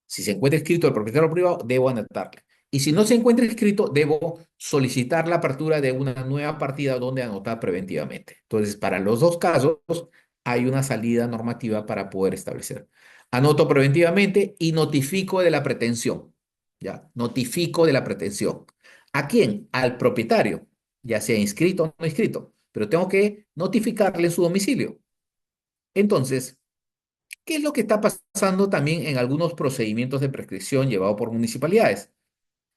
Si se encuentra escrito el propietario privado, debo anotarle. Y si no se encuentra escrito, debo solicitar la apertura de una nueva partida donde anotar preventivamente. Entonces, para los dos casos, hay una salida normativa para poder establecer. Anoto preventivamente y notifico de la pretensión. Ya, notifico de la pretensión. ¿A quién? Al propietario, ya sea inscrito o no inscrito, pero tengo que notificarle su domicilio. Entonces, ¿Qué es lo que está pasando también en algunos procedimientos de prescripción llevados por municipalidades?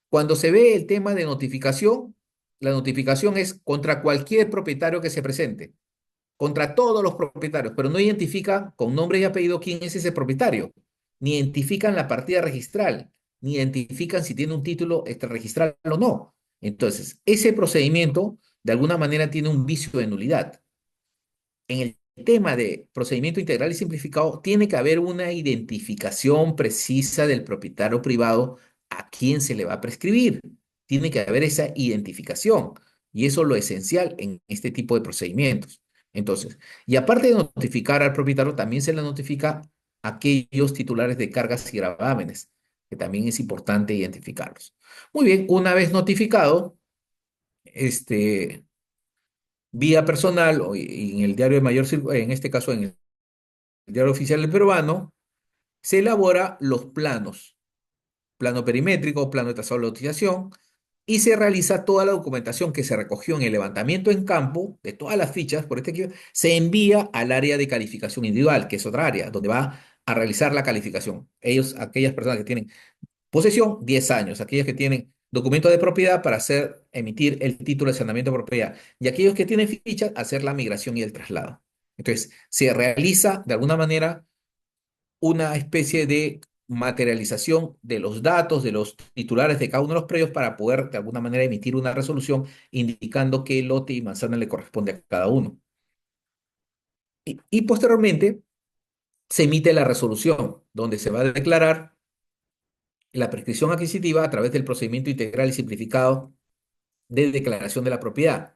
Cuando se ve el tema de notificación, la notificación es contra cualquier propietario que se presente, contra todos los propietarios, pero no identifican con nombre y apellido quién es ese propietario, ni identifican la partida registral, ni identifican si tiene un título registral o no. Entonces, ese procedimiento de alguna manera tiene un vicio de nulidad. En el tema de procedimiento integral y simplificado, tiene que haber una identificación precisa del propietario privado a quien se le va a prescribir. Tiene que haber esa identificación. Y eso es lo esencial en este tipo de procedimientos. Entonces, y aparte de notificar al propietario, también se le notifica a aquellos titulares de cargas y gravámenes, que también es importante identificarlos. Muy bien, una vez notificado, este, vía personal o en el diario de mayor circulación, en este caso en el diario oficial del peruano, se elabora los planos, plano perimétrico, plano de trazado de lotización, y se realiza toda la documentación que se recogió en el levantamiento en campo de todas las fichas por este equipo, se envía al área de calificación individual, que es otra área, donde va a realizar la calificación. Ellos, aquellas personas que tienen posesión, 10 años. Aquellos que tienen documento de propiedad para emitir el título de arrendamiento de propiedad. Y aquellos que tienen fichas, hacer la migración y el traslado. Entonces, se realiza de alguna manera una especie de materialización de los datos de los titulares de cada uno de los predios para poder de alguna manera emitir una resolución indicando qué lote y manzana le corresponde a cada uno. Y posteriormente se emite la resolución donde se va a declarar la prescripción adquisitiva a través del procedimiento integral y simplificado de declaración de la propiedad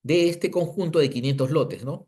de este conjunto de 500 lotes, ¿no?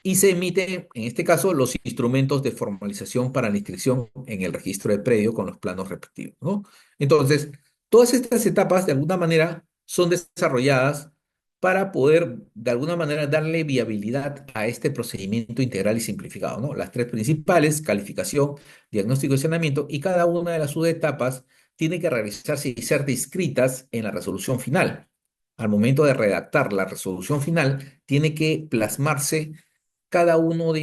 Y se emiten, en este caso, los instrumentos de formalización para la inscripción en el registro de predio con los planos respectivos, ¿no? Entonces, todas estas etapas, de alguna manera, son desarrolladas para poder, de alguna manera, darle viabilidad a este procedimiento integral y simplificado, ¿no? Las tres principales, calificación, diagnóstico y saneamiento, y cada una de las subetapas tiene que realizarse y ser descritas en la resolución final. Al momento de redactar la resolución final, tiene que plasmarse cada uno de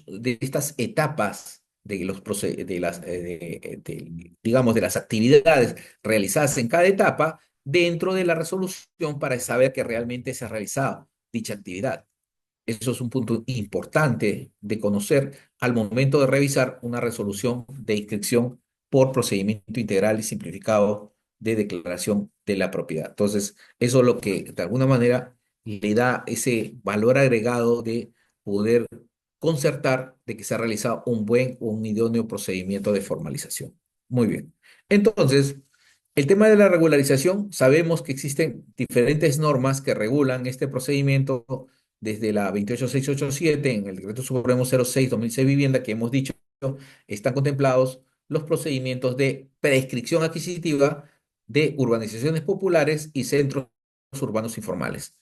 de estas etapas de digamos, de las actividades realizadas en cada etapa dentro de la resolución para saber que realmente se ha realizado dicha actividad. Eso es un punto importante de conocer al momento de revisar una resolución de inscripción por procedimiento integral y simplificado de declaración de la propiedad. Entonces, eso es lo que de alguna manera le da ese valor agregado de poder concertar de que se ha realizado un buen o un idóneo procedimiento de formalización. Muy bien. Entonces, el tema de la regularización, sabemos que existen diferentes normas que regulan este procedimiento desde la 28687 en el Decreto Supremo 06/2006 Vivienda que hemos dicho, están contemplados los procedimientos de prescripción adquisitiva de urbanizaciones populares y centros urbanos informales.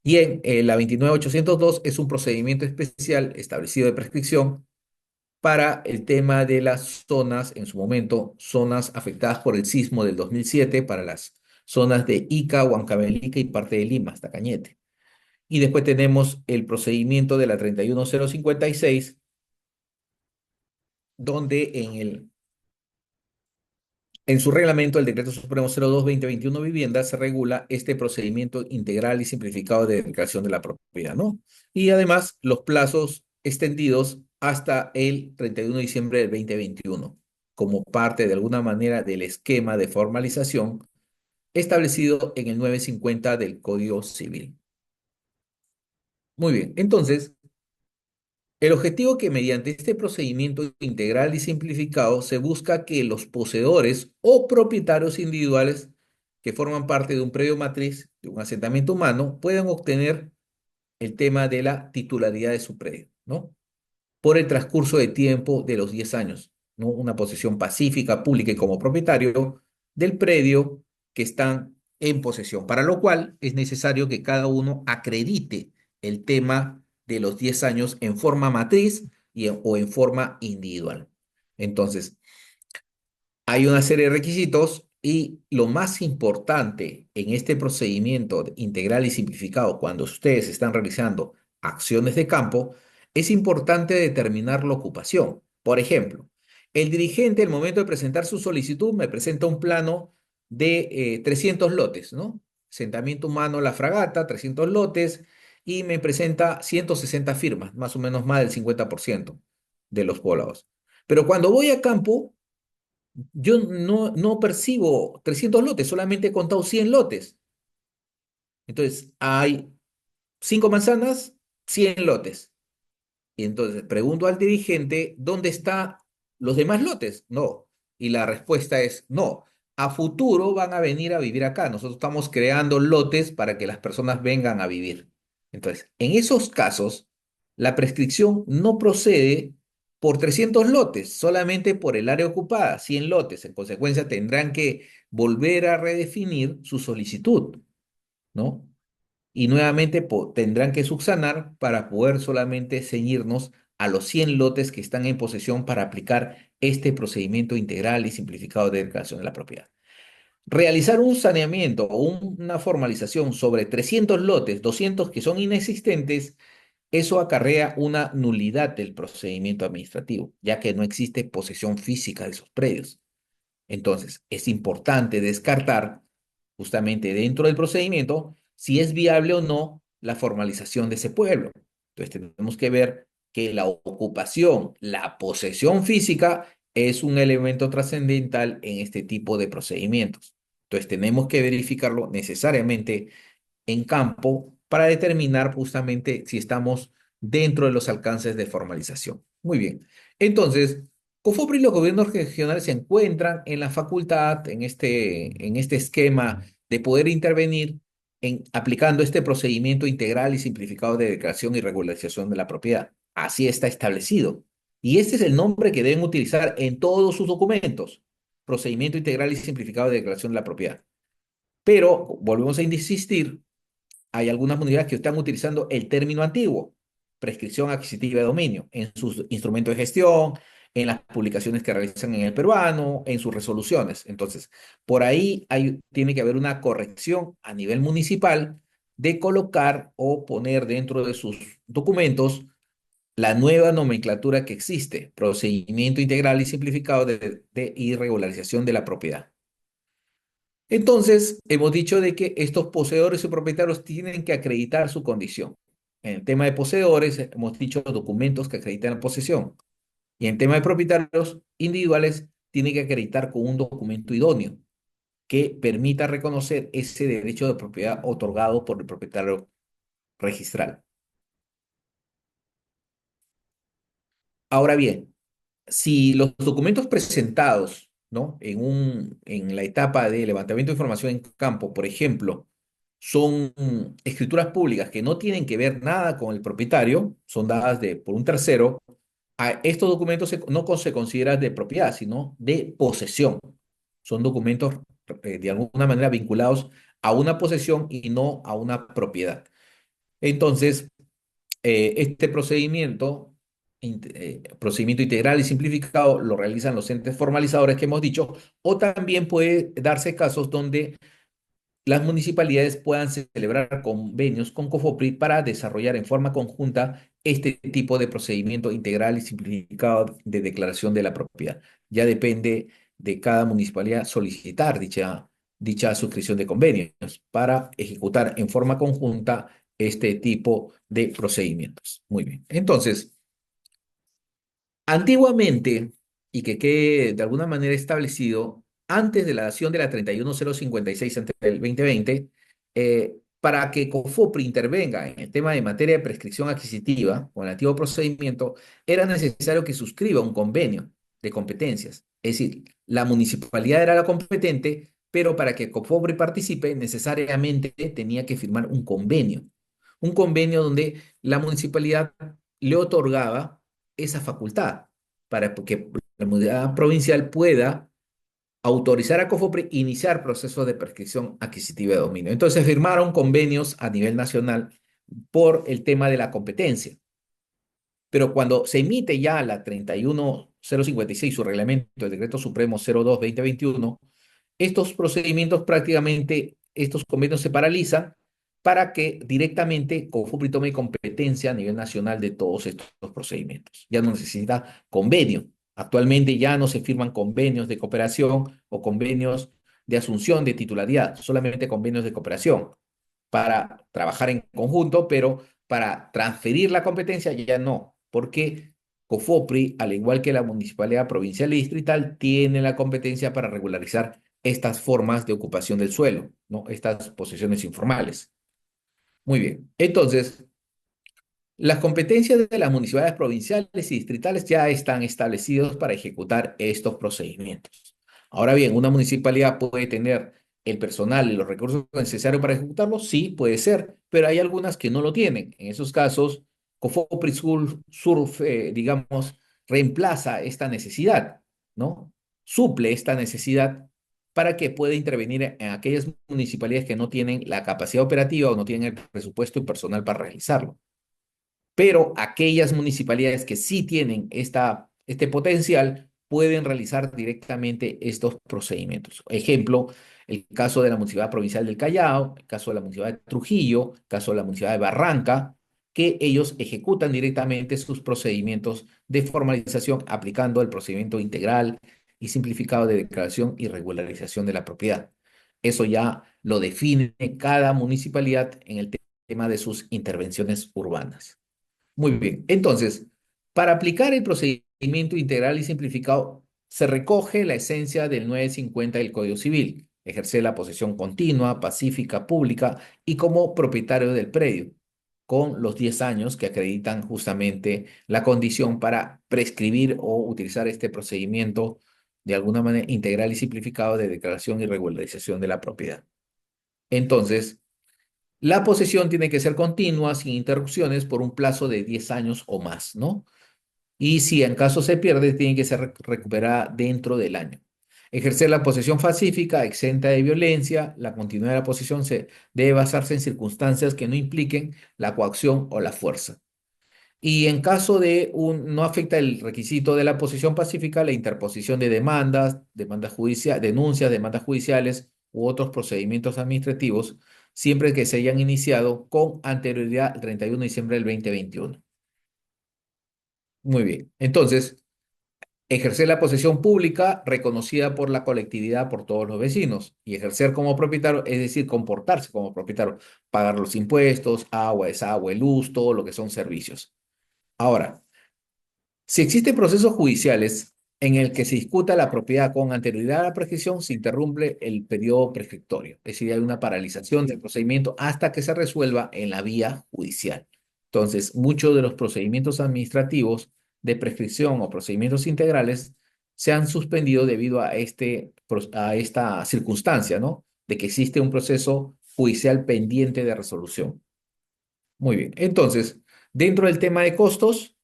Y en la 29802 es un procedimiento especial establecido de prescripción para el tema de las zonas, en su momento, zonas afectadas por el sismo del 2007 para las zonas de Ica, Huancavelica y parte de Lima, hasta Cañete. Y después tenemos el procedimiento de la 31056, donde en su reglamento, el Decreto Supremo 02/2021 Vivienda, se regula este procedimiento integral y simplificado de declaración de la propiedad, ¿no? Y además, los plazos extendidos hasta el 31 de diciembre del 2021, como parte de alguna manera del esquema de formalización establecido en el 950 del Código Civil. Muy bien, entonces, el objetivo que mediante este procedimiento integral y simplificado se busca que los poseedores o propietarios individuales que forman parte de un predio matriz, de un asentamiento humano, puedan obtener el tema de la titularidad de su predio, ¿no? Por el transcurso de tiempo de los 10 años, ¿no? Una posesión pacífica, pública y como propietario del predio que están en posesión, para lo cual es necesario que cada uno acredite el tema de los 10 años en forma matriz o en forma individual. Entonces, hay una serie de requisitos y lo más importante en este procedimiento integral y simplificado, cuando ustedes están realizando acciones de campo, es importante determinar la ocupación. Por ejemplo, el dirigente, al momento de presentar su solicitud, me presenta un plano de 300 lotes, ¿no? Asentamiento humano La Fragata, 300 lotes, y me presenta 160 firmas, más o menos más del 50% de los poblados. Pero cuando voy a campo, yo no percibo 300 lotes, solamente he contado 100 lotes. Entonces, hay 5 manzanas, 100 lotes. Y entonces pregunto al dirigente, ¿dónde están los demás lotes? No. Y la respuesta es no. A futuro van a venir a vivir acá. Nosotros estamos creando lotes para que las personas vengan a vivir. Entonces, en esos casos, la prescripción no procede por 300 lotes, solamente por el área ocupada, 100 lotes. En consecuencia, tendrán que volver a redefinir su solicitud, ¿no? Y nuevamente tendrán que subsanar para poder solamente ceñirnos a los 100 lotes que están en posesión para aplicar este procedimiento integral y simplificado de declaración de la propiedad. Realizar un saneamiento o una formalización sobre 300 lotes, 200 que son inexistentes, eso acarrea una nulidad del procedimiento administrativo, ya que no existe posesión física de esos predios. Entonces, es importante descartar justamente dentro del procedimiento si es viable o no la formalización de ese pueblo. Entonces, tenemos que ver que la ocupación, la posesión física es un elemento trascendental en este tipo de procedimientos. Entonces, tenemos que verificarlo necesariamente en campo para determinar justamente si estamos dentro de los alcances de formalización. Muy bien. Entonces, COFOPRI y los gobiernos regionales se encuentran en la facultad, en este esquema de poder intervenir aplicando este procedimiento integral y simplificado de declaración y regularización de la propiedad. Así está establecido. Y este es el nombre que deben utilizar en todos sus documentos. Procedimiento integral y simplificado de declaración de la propiedad. Pero volvemos a insistir, hay algunas unidades que están utilizando el término antiguo, prescripción adquisitiva de dominio, en sus instrumentos de gestión, en las publicaciones que realizan en el peruano, en sus resoluciones. Entonces, por ahí tiene que haber una corrección a nivel municipal de colocar o poner dentro de sus documentos la nueva nomenclatura que existe, procedimiento integral y simplificado de irregularización de la propiedad. Entonces, hemos dicho de que estos poseedores y propietarios tienen que acreditar su condición. En el tema de poseedores, hemos dicho documentos que acreditan la posesión. Y en el tema de propietarios individuales, tiene que acreditar con un documento idóneo que permita reconocer ese derecho de propiedad otorgado por el propietario registral. Ahora bien, si los documentos presentados, ¿no? En la etapa de levantamiento de información en campo, por ejemplo, son escrituras públicas que no tienen que ver nada con el propietario, son dadas por un tercero, estos documentos no se consideran de propiedad, sino de posesión. Son documentos de alguna manera vinculados a una posesión y no a una propiedad. Entonces, este procedimiento integral y simplificado, lo realizan los entes formalizadores que hemos dicho, o también puede darse casos donde las municipalidades puedan celebrar convenios con COFOPRI para desarrollar en forma conjunta este tipo de procedimiento integral y simplificado de declaración de la propiedad. Ya depende de cada municipalidad solicitar dicha suscripción de convenios para ejecutar en forma conjunta este tipo de procedimientos. Muy bien. Entonces, antiguamente, y que quede de alguna manera establecido, antes de la dación de la 31056 ante el 2020, para que COFOPRI intervenga en el tema de materia de prescripción adquisitiva con el antiguo procedimiento, era necesario que suscriba un convenio de competencias. Es decir, la municipalidad era la competente, pero para que COFOPRI participe, necesariamente tenía que firmar un convenio. Un convenio donde la municipalidad le otorgaba esa facultad para que la unidad provincial pueda autorizar a COFOPRI iniciar procesos de prescripción adquisitiva de dominio. Entonces firmaron convenios a nivel nacional por el tema de la competencia. Pero cuando se emite ya la 31056, su reglamento, el decreto supremo 02-2021, estos procedimientos prácticamente, estos convenios se paralizan para que directamente COFOPRI tome competencia a nivel nacional de todos estos procedimientos. Ya no necesita convenio. Actualmente ya no se firman convenios de cooperación o convenios de asunción de titularidad, solamente convenios de cooperación para trabajar en conjunto, pero para transferir la competencia ya no, porque COFOPRI, al igual que la municipalidad provincial y distrital, tiene la competencia para regularizar estas formas de ocupación del suelo, ¿no? Estas posesiones informales. Muy bien. Entonces, las competencias de las municipalidades provinciales y distritales ya están establecidos para ejecutar estos procedimientos. Ahora bien, ¿una municipalidad puede tener el personal y los recursos necesarios para ejecutarlo? Sí, puede ser, pero hay algunas que no lo tienen. En esos casos, COFOPRI Surf, digamos, reemplaza esta necesidad, ¿no? Suple esta necesidad para que pueda intervenir en aquellas municipalidades que no tienen la capacidad operativa o no tienen el presupuesto y personal para realizarlo, pero aquellas municipalidades que sí tienen este potencial pueden realizar directamente estos procedimientos. Ejemplo, el caso de la Municipalidad Provincial del Callao, el caso de la Municipalidad de Trujillo, el caso de la Municipalidad de Barranca, que ellos ejecutan directamente sus procedimientos de formalización aplicando el procedimiento integral y simplificado de declaración y regularización de la propiedad. Eso ya lo define cada municipalidad en el tema de sus intervenciones urbanas. Muy bien. Entonces, para aplicar el procedimiento integral y simplificado, se recoge la esencia del 950 del Código Civil: ejercer la posesión continua, pacífica, pública y como propietario del predio, con los 10 años que acreditan justamente la condición para prescribir o utilizar este procedimiento de alguna manera integral y simplificado de declaración y regularización de la propiedad. Entonces, la posesión tiene que ser continua, sin interrupciones, por un plazo de 10 años o más, ¿no? Y si en caso se pierde, tiene que ser recuperada dentro del año. Ejercer la posesión pacífica, exenta de violencia. La continuidad de la posesión debe basarse en circunstancias que no impliquen la coacción o la fuerza. Y en caso de no afecta el requisito de la posesión pacífica, la interposición de denuncias, demandas judiciales u otros procedimientos administrativos, siempre que se hayan iniciado con anterioridad al 31 de diciembre del 2021. Muy bien. Entonces, ejercer la posesión pública reconocida por la colectividad, por todos los vecinos, y ejercer como propietario, es decir, comportarse como propietario, pagar los impuestos, agua, desagüe, luz, todo lo que son servicios. Ahora, si existen procesos judiciales en el que se discuta la propiedad con anterioridad a la prescripción, se interrumpe el periodo prescriptorio. Es decir, hay una paralización del procedimiento hasta que se resuelva en la vía judicial. Entonces, muchos de los procedimientos administrativos de prescripción o procedimientos integrales se han suspendido debido a, a esta circunstancia, ¿no? De que existe un proceso judicial pendiente de resolución. Muy bien. Entonces, dentro del tema de costos,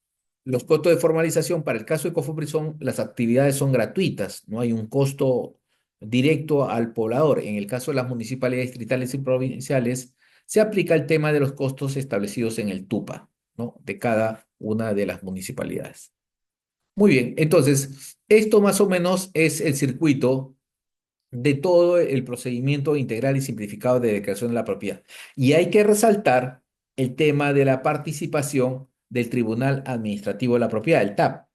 los costos de formalización para el caso de COFOPRI las actividades son gratuitas, no hay un costo directo al poblador. En el caso de las municipalidades distritales y provinciales, se aplica el tema de los costos establecidos en el TUPA, ¿no? De cada una de las municipalidades. Muy bien, entonces, esto más o menos es el circuito de todo el procedimiento integral y simplificado de declaración de la propiedad. Y hay que resaltar el tema de la participación del Tribunal Administrativo de la Propiedad, el TAP,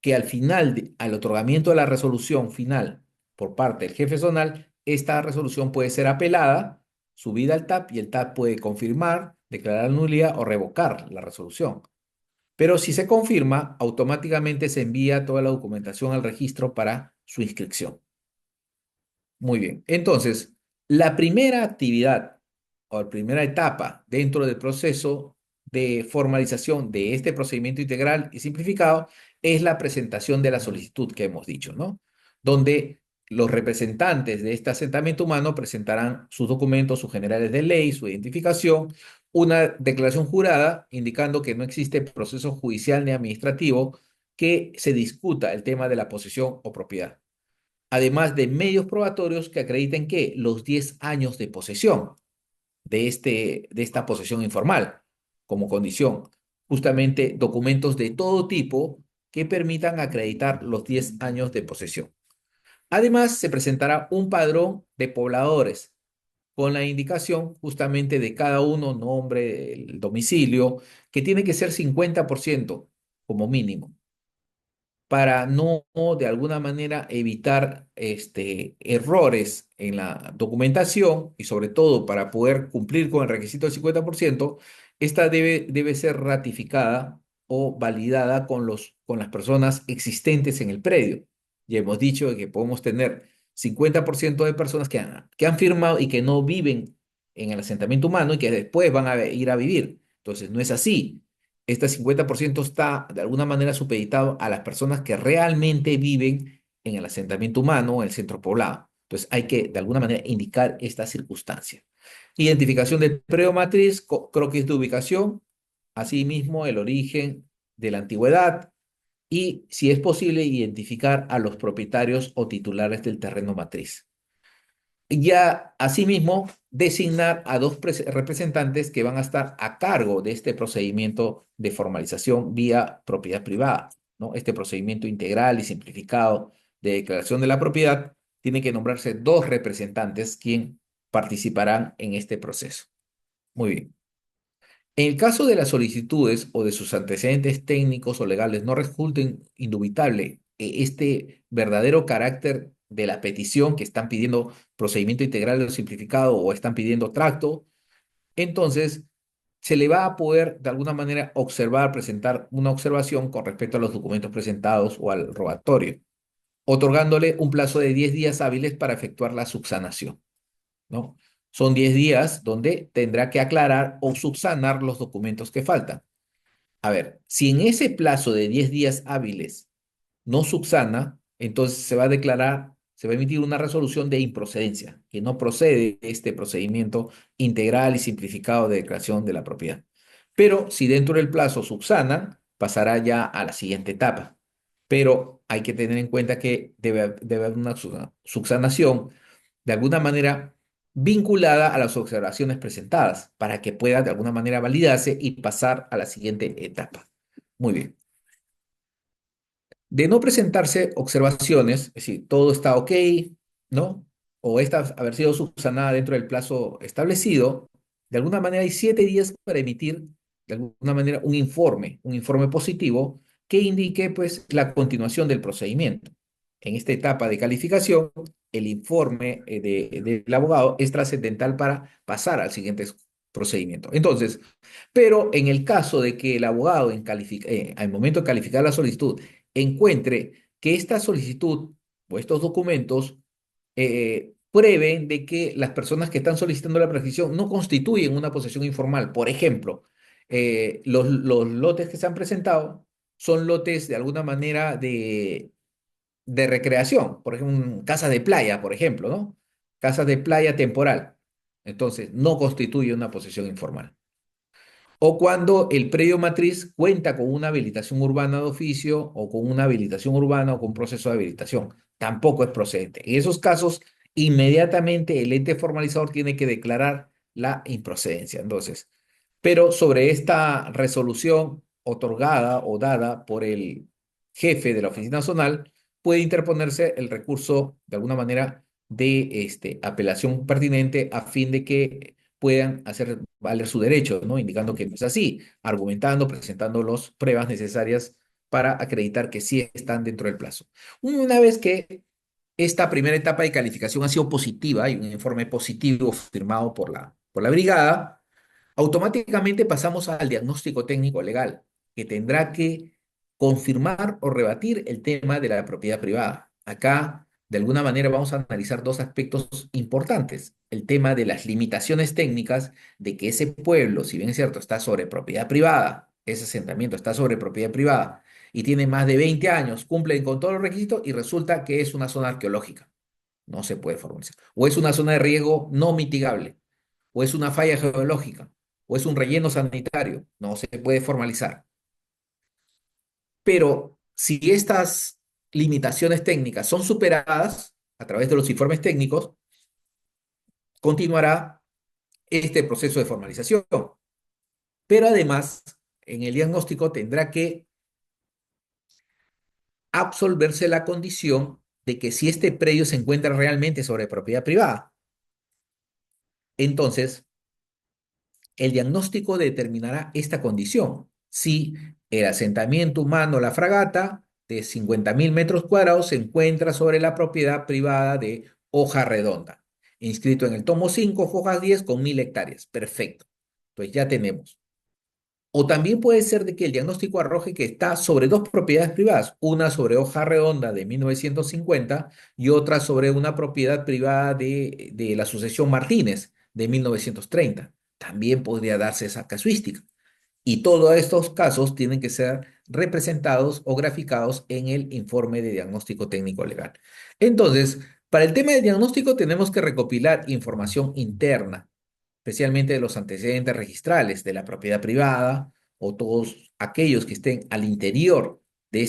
que al final, al otorgamiento de la resolución final por parte del jefe zonal, esta resolución puede ser apelada, subida al TAP, y el TAP puede confirmar, declarar nulidad o revocar la resolución. Pero si se confirma, automáticamente se envía toda la documentación al registro para su inscripción. Muy bien. Entonces, la primera actividad o la primera etapa dentro del proceso de formalización de este procedimiento integral y simplificado es la presentación de la solicitud que hemos dicho, ¿no? Donde los representantes de este asentamiento humano presentarán sus documentos, sus generales de ley, su identificación, una declaración jurada indicando que no existe proceso judicial ni administrativo que se discuta el tema de la posesión o propiedad, además de medios probatorios que acrediten que los 10 años de posesión de esta posesión informal como condición, justamente documentos de todo tipo que permitan acreditar los 10 años de posesión. Además, se presentará un padrón de pobladores con la indicación justamente de cada uno, nombre, el domicilio, que tiene que ser 50% como mínimo para no de alguna manera evitar errores en la documentación y sobre todo para poder cumplir con el requisito del 50%, esta debe ser ratificada o validada con las personas existentes en el predio. Ya hemos dicho que podemos tener 50% de personas que han firmado y que no viven en el asentamiento humano y que después van a ir a vivir. Entonces, no es así. Este 50% está de alguna manera supeditado a las personas que realmente viven en el asentamiento humano, en el centro poblado. Entonces hay que de alguna manera indicar esta circunstancia. Identificación del predio matriz, croquis de ubicación, asimismo el origen de la antigüedad y, si es posible, identificar a los propietarios o titulares del terreno matriz. Ya, asimismo, designar a dos representantes que van a estar a cargo de este procedimiento de formalización vía propiedad privada, ¿no? Este procedimiento integral y simplificado de declaración de la propiedad tiene que nombrarse dos representantes quien participarán en este proceso. Muy bien. En el caso de las solicitudes o de sus antecedentes técnicos o legales no resulten indubitable este verdadero carácter de la petición que están pidiendo procedimiento integral o simplificado o están pidiendo tracto, entonces se le va a poder de alguna manera observar, presentar una observación con respecto a los documentos presentados o al rogatorio, otorgándole un plazo de 10 días hábiles para efectuar la subsanación, ¿no? Son 10 días donde tendrá que aclarar o subsanar los documentos que faltan. A ver, si en ese plazo de 10 días hábiles no subsana, entonces se va a emitir una resolución de improcedencia, que no procede este procedimiento integral y simplificado de declaración de la propiedad. Pero si dentro del plazo subsana, pasará ya a la siguiente etapa. Pero hay que tener en cuenta que debe haber una subsanación de alguna manera vinculada a las observaciones presentadas para que pueda de alguna manera validarse y pasar a la siguiente etapa. Muy bien. De no presentarse observaciones, es decir, todo está ok, ¿no? O esta haber sido subsanada dentro del plazo establecido, de alguna manera hay 7 días para emitir, de alguna manera, un informe positivo que indique, pues, la continuación del procedimiento. En esta etapa de calificación, el informe del abogado es trascendental para pasar al siguiente procedimiento. Entonces, pero en el caso de que el abogado, al momento de calificar la solicitud, encuentre que esta solicitud o estos documentos prueben de que las personas que están solicitando la prescripción no constituyen una posesión informal. Por ejemplo, los lotes que se han presentado son lotes de alguna manera de recreación, por ejemplo, casas de playa, por ejemplo, ¿no? Casas de playa temporal. Entonces, no constituye una posesión informal. O cuando el predio matriz cuenta con una habilitación urbana de oficio o con una habilitación urbana o con un proceso de habilitación. Tampoco es procedente. En esos casos, inmediatamente el ente formalizador tiene que declarar la improcedencia. Entonces, pero sobre esta resolución otorgada o dada por el jefe de la oficina zonal, puede interponerse el recurso de alguna manera de apelación pertinente a fin de que puedan hacer valer su derecho, ¿no? Indicando que no es así, argumentando, presentando las pruebas necesarias para acreditar que sí están dentro del plazo. Una vez que esta primera etapa de calificación ha sido positiva y un informe positivo firmado por la brigada, automáticamente pasamos al diagnóstico técnico legal, que tendrá que confirmar o rebatir el tema de la propiedad privada. Acá, de alguna manera, vamos a analizar dos aspectos importantes. El tema de las limitaciones técnicas de que ese pueblo, si bien es cierto, está sobre propiedad privada, ese asentamiento está sobre propiedad privada y tiene más de 20 años, cumplen con todos los requisitos y resulta que es una zona arqueológica. No se puede formalizar. O es una zona de riesgo no mitigable, o es una falla geológica, o es un relleno sanitario. No se puede formalizar. Pero si estas limitaciones técnicas son superadas a través de los informes técnicos, continuará este proceso de formalización. Pero además, en el diagnóstico tendrá que absolverse la condición de que si este predio se encuentra realmente sobre propiedad privada, Entonces, el diagnóstico determinará esta condición. Si el asentamiento humano, la fragata, de 50.000 metros cuadrados, se encuentra sobre la propiedad privada de Hoja Redonda, inscrito en el tomo 5, Hojas 10, con 1.000 hectáreas. Perfecto. Pues ya tenemos. O también puede ser de que el diagnóstico arroje que está sobre dos propiedades privadas, una sobre Hoja Redonda de 1950 y otra sobre una propiedad privada de la Sucesión Martínez de 1930. También podría darse esa casuística. Y todos estos casos tienen que ser representados o graficados en el informe de diagnóstico técnico legal. Entonces, para el tema del diagnóstico tenemos que recopilar información interna, especialmente de los antecedentes registrales de la propiedad privada o todos aquellos que estén al interior de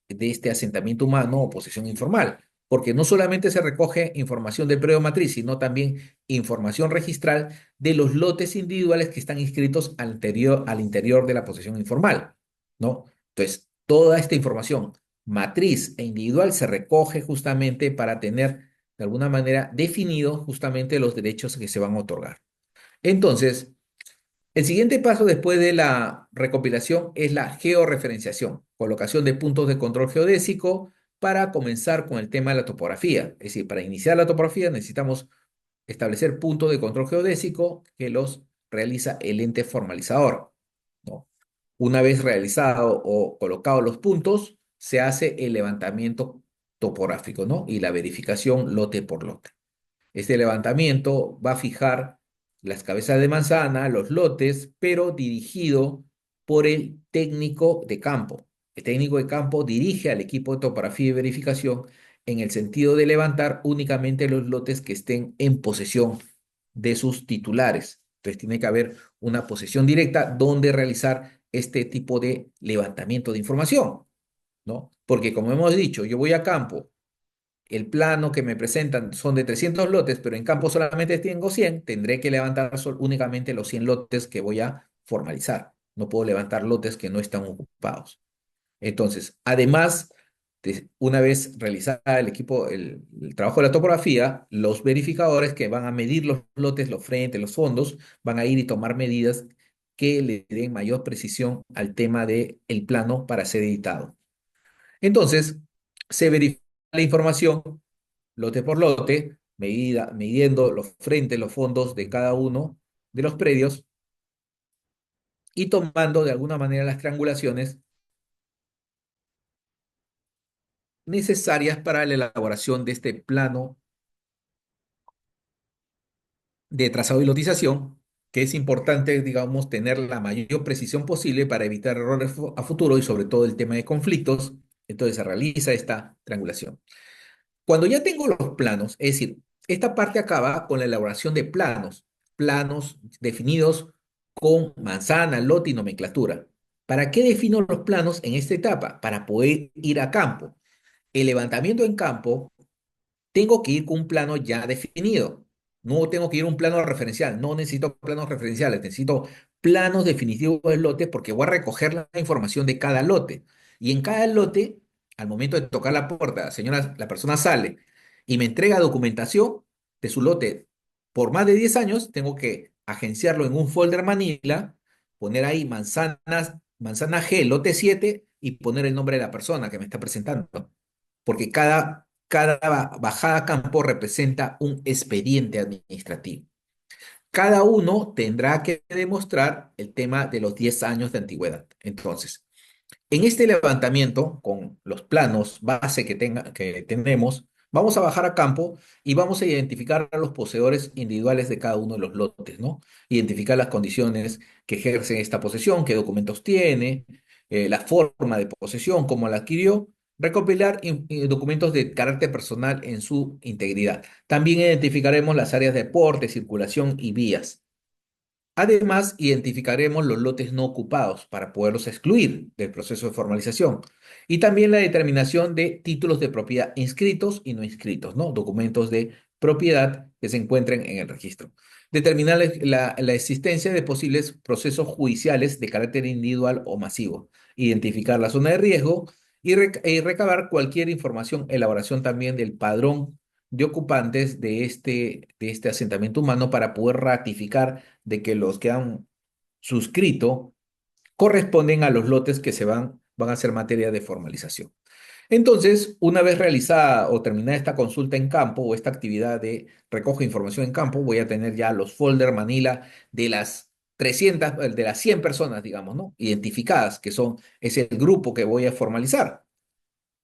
este asentamiento humano o posesión informal, porque no solamente se recoge información del predio matriz, sino también información registral de los lotes individuales que están inscritos al interior de la posesión informal, ¿no? Entonces, toda esta información matriz e individual se recoge justamente para tener de alguna manera definido justamente los derechos que se van a otorgar. Entonces, el siguiente paso después de la recopilación es la georreferenciación, colocación de puntos de control geodésico para comenzar con el tema de la topografía. Es decir, para iniciar la topografía necesitamos establecer puntos de control geodésico que los realiza el ente formalizador, ¿no? Una vez realizado o colocados los puntos, se hace el levantamiento topográfico, ¿no? Y la verificación lote por lote. Este levantamiento va a fijar las cabezas de manzana, los lotes, pero dirigido por el técnico de campo. El técnico de campo dirige al equipo de topografía y verificación en el sentido de levantar únicamente los lotes que estén en posesión de sus titulares. Entonces tiene que haber una posesión directa donde realizar este tipo de levantamiento de información, ¿no? Porque como hemos dicho, yo voy a campo, el plano que me presentan son de 300 lotes, pero en campo solamente tengo 100, tendré que levantar únicamente los 100 lotes que voy a formalizar. No puedo levantar lotes que no están ocupados. Entonces, además, una vez realizada el trabajo de la topografía, los verificadores que van a medir los lotes, los frentes, los fondos, van a ir y tomar medidas que le den mayor precisión al tema del plano para ser editado. Entonces, se verifica la información lote por lote, midiendo los frentes, los fondos de cada uno de los predios y tomando de alguna manera las triangulaciones necesarias para la elaboración de este plano de trazado y lotización, que es importante, digamos, tener la mayor precisión posible para evitar errores a futuro y sobre todo el tema de conflictos. Entonces se realiza esta triangulación. Cuando ya tengo los planos, es decir, esta parte acaba con la elaboración de planos, planos definidos con manzana, lote y nomenclatura. ¿Para qué defino los planos en esta etapa? Para poder ir a campo. El levantamiento en campo, tengo que ir con un plano ya definido. No tengo que ir a un plano referencial. No necesito planos referenciales. Necesito planos definitivos del lote porque voy a recoger la información de cada lote. Y en cada lote, al momento de tocar la puerta, la persona sale y me entrega documentación de su lote por más de 10 años, tengo que agenciarlo en un folder Manila, poner ahí manzana G, lote 7 y poner el nombre de la persona que me está presentando porque cada bajada a campo representa un expediente administrativo. Cada uno tendrá que demostrar el tema de los 10 años de antigüedad. Entonces, en este levantamiento, con los planos base que tenemos, vamos a bajar a campo y vamos a identificar a los poseedores individuales de cada uno de los lotes, ¿no? Identificar las condiciones que ejercen esta posesión, qué documentos tiene, la forma de posesión, cómo la adquirió, recopilar documentos de carácter personal en su integridad. También identificaremos las áreas de porte, circulación y vías. Además, identificaremos los lotes no ocupados para poderlos excluir del proceso de formalización. Y también la determinación de títulos de propiedad inscritos y no inscritos, ¿no? Documentos de propiedad que se encuentren en el registro. Determinar la existencia de posibles procesos judiciales de carácter individual o masivo. Identificar la zona de riesgo y recabar cualquier información, elaboración también del padrón de ocupantes de este asentamiento humano para poder ratificar de que los que han suscrito corresponden a los lotes que van a ser materia de formalización. Entonces, una vez realizada o terminada esta consulta en campo o esta actividad de recoge información en campo, voy a tener ya los folder Manila de las 300, de las 100 personas, digamos, ¿no? Identificadas, es el grupo que voy a formalizar.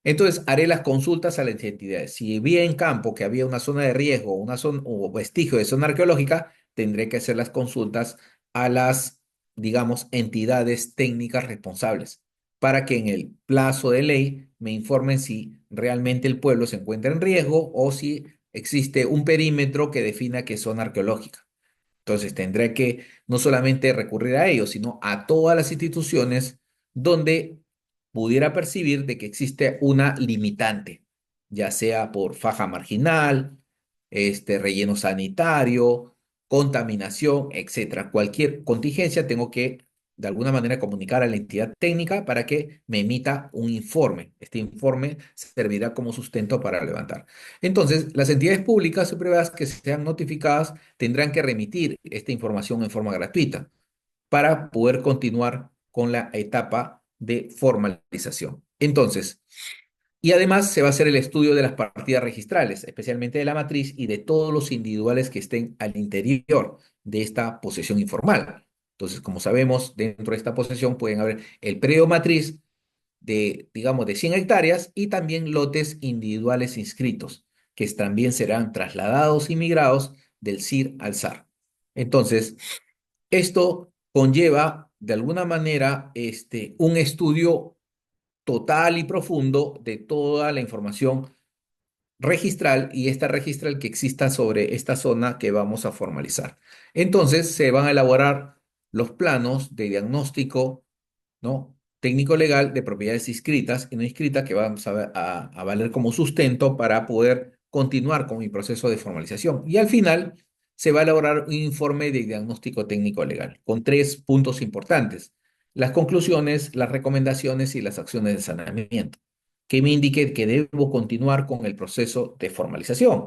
Entonces, haré las consultas a las entidades. Si vi en campo que había una zona de riesgo, una zona o vestigio de zona arqueológica, tendré que hacer las consultas a las, digamos, entidades técnicas responsables para que en el plazo de ley me informen si realmente el pueblo se encuentra en riesgo o si existe un perímetro que defina que es zona arqueológica. Entonces tendré que no solamente recurrir a ellos, sino a todas las instituciones donde pudiera percibir de que existe una limitante, ya sea por faja marginal, relleno sanitario, contaminación, etcétera. Cualquier contingencia tengo que de alguna manera comunicar a la entidad técnica para que me emita un informe. Este informe servirá como sustento para levantar. Entonces, las entidades públicas y privadas que sean notificadas tendrán que remitir esta información en forma gratuita para poder continuar con la etapa de formalización. Entonces, y además se va a hacer el estudio de las partidas registrales, especialmente de la matriz y de todos los individuales que estén al interior de esta posesión informal. Entonces, como sabemos, dentro de esta posesión pueden haber el predio matriz de, digamos, de 100 hectáreas y también lotes individuales inscritos, que también serán trasladados y migrados del CIR al SAR. Entonces, esto conlleva, de alguna manera, un estudio total y profundo de toda la información registral y esta registral que exista sobre esta zona que vamos a formalizar. Entonces, se van a elaborar los planos de diagnóstico, ¿no? Técnico legal de propiedades inscritas y no inscritas que vamos a valer como sustento para poder continuar con mi proceso de formalización. Y al final se va a elaborar un informe de diagnóstico técnico legal con tres puntos importantes: las conclusiones, las recomendaciones y las acciones de saneamiento, que me indique que debo continuar con el proceso de formalización.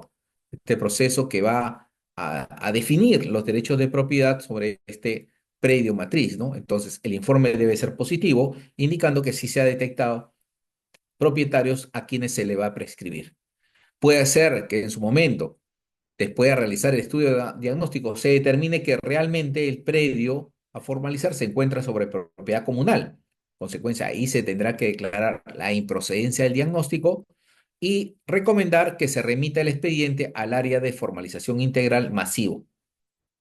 Este proceso que va a definir los derechos de propiedad sobre este predio matriz, ¿no? Entonces, el informe debe ser positivo, indicando que sí se ha detectado propietarios a quienes se le va a prescribir. Puede ser que en su momento, después de realizar el estudio diagnóstico, se determine que realmente el predio a formalizar se encuentra sobre propiedad comunal. Consecuencia, ahí se tendrá que declarar la improcedencia del diagnóstico y recomendar que se remita el expediente al área de formalización integral masivo.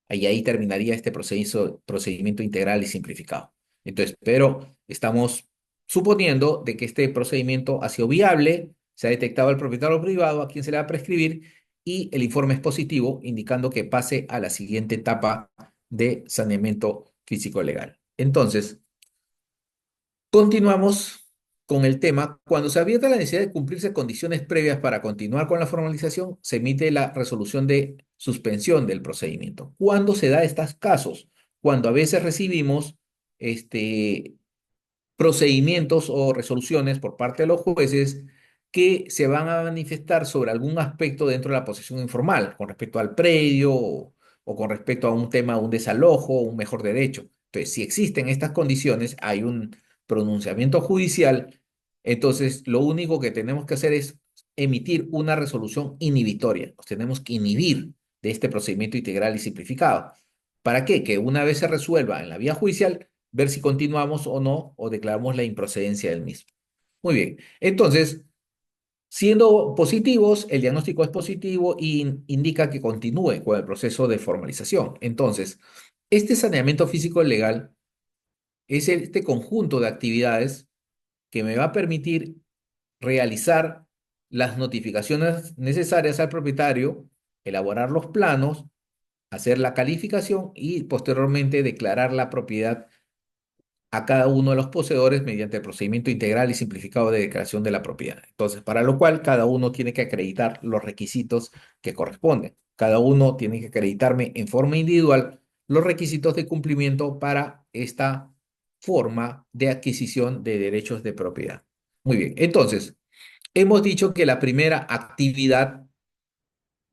Y ahí terminaría este procedimiento integral y simplificado. Entonces, pero estamos suponiendo de que este procedimiento ha sido viable, se ha detectado al propietario privado a quien se le va a prescribir y el informe es positivo, indicando que pase a la siguiente etapa de saneamiento físico legal. Entonces, continuamos con el tema. Cuando se advierte la necesidad de cumplirse condiciones previas para continuar con la formalización, se emite la resolución de suspensión del procedimiento. ¿Cuándo se da estos casos? Cuando a veces recibimos procedimientos o resoluciones por parte de los jueces que se van a manifestar sobre algún aspecto dentro de la posesión informal, con respecto al predio o con respecto a un tema, un desalojo o un mejor derecho. Entonces, si existen estas condiciones, hay un pronunciamiento judicial, entonces lo único que tenemos que hacer es emitir una resolución inhibitoria. Nos tenemos que inhibir de este procedimiento integral y simplificado. ¿Para qué? Que una vez se resuelva en la vía judicial, ver si continuamos o no, o declaramos la improcedencia del mismo. Muy bien. Entonces, siendo positivos, el diagnóstico es positivo y indica que continúe con el proceso de formalización. Entonces, este saneamiento físico legal es este conjunto de actividades que me va a permitir realizar las notificaciones necesarias al propietario, elaborar los planos, hacer la calificación y posteriormente declarar la propiedad a cada uno de los poseedores mediante el procedimiento integral y simplificado de declaración de la propiedad. Entonces, para lo cual cada uno tiene que acreditar los requisitos que corresponden. Cada uno tiene que acreditarme en forma individual los requisitos de cumplimiento para esta forma de adquisición de derechos de propiedad. Muy bien, entonces, hemos dicho que la primera actividad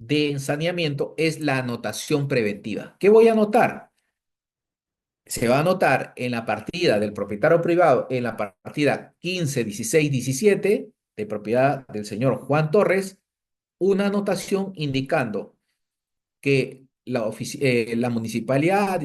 de saneamiento es la anotación preventiva. ¿Qué voy a anotar? Se va a anotar en la partida del propietario privado, en la partida 15, 16, 17, de propiedad del señor Juan Torres, una anotación indicando que la Municipalidad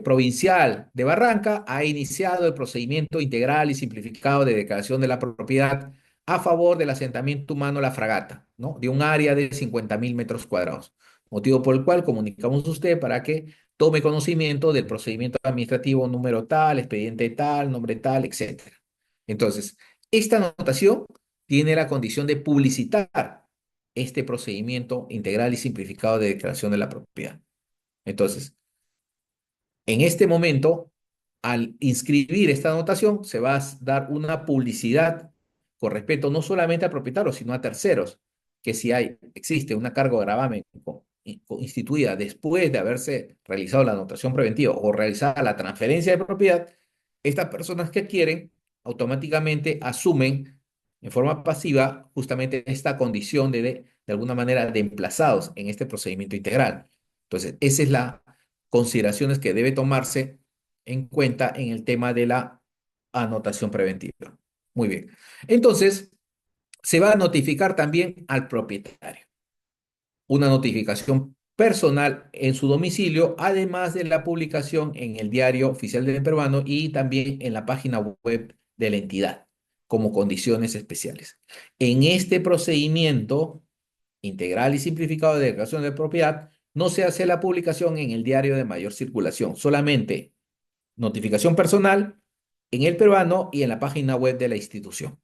Provincial de Barranca ha iniciado el procedimiento integral y simplificado de declaración de la propiedad a favor del asentamiento humano La Fragata, ¿no? De un área de 50.000 metros cuadrados, motivo por el cual comunicamos a usted para que tome conocimiento del procedimiento administrativo número tal, expediente tal, nombre tal, etcétera. Entonces, esta anotación tiene la condición de publicitar este procedimiento integral y simplificado de declaración de la propiedad. Entonces, en este momento, al inscribir esta anotación, se va a dar una publicidad con respecto no solamente al propietario, sino a terceros, que si existe una carga o gravamen instituida después de haberse realizado la anotación preventiva o realizada la transferencia de propiedad, estas personas que adquieren automáticamente asumen en forma pasiva justamente esta condición de alguna manera de emplazados en este procedimiento integral. Entonces, esa es la consideraciones que debe tomarse en cuenta en el tema de la anotación preventiva. Muy bien. Entonces, se va a notificar también al propietario. Una notificación personal en su domicilio, además de la publicación en el Diario Oficial del Peruano y también en la página web de la entidad, como condiciones especiales. En este procedimiento integral y simplificado de declaración de propiedad, no se hace la publicación en el diario de mayor circulación, solamente notificación personal en el peruano y en la página web de la institución,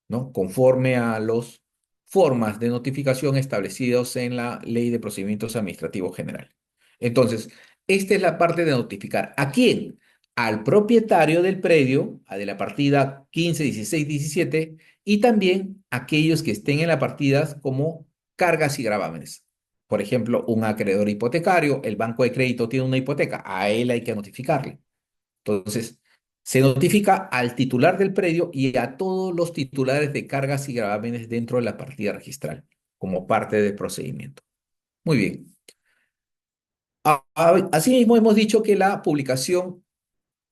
¿no? Conforme a los formas de notificación establecidos en la Ley de Procedimientos Administrativos General. Entonces, esta es la parte de notificar. ¿A quién? Al propietario del predio, a de la partida 15, 16, 17, y también aquellos que estén en la partida como cargas y gravámenes. Por ejemplo, un acreedor hipotecario, el banco de crédito tiene una hipoteca, a él hay que notificarle. Entonces, se notifica al titular del predio y a todos los titulares de cargas y gravámenes dentro de la partida registral, como parte del procedimiento. Muy bien. Asimismo, hemos dicho que la publicación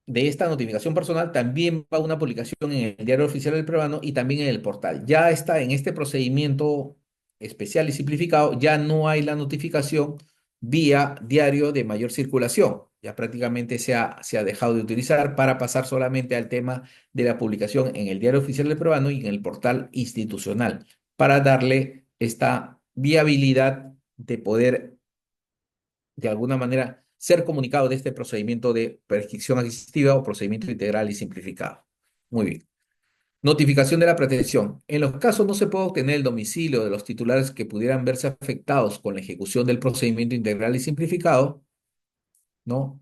de esta notificación personal también va a una publicación en el Diario Oficial del Peruano y también en el portal. Ya está en este procedimiento especial y simplificado, ya no hay la notificación vía diario de mayor circulación. Ya prácticamente se ha dejado de utilizar para pasar solamente al tema de la publicación en el Diario Oficial del Peruano y en el portal institucional, para darle esta viabilidad de poder de alguna manera ser comunicado de este procedimiento de prescripción adquisitiva o procedimiento integral y simplificado. Muy bien. Notificación de la pretensión. En los casos no se puede obtener el domicilio de los titulares que pudieran verse afectados con la ejecución del procedimiento integral y simplificado, ¿no?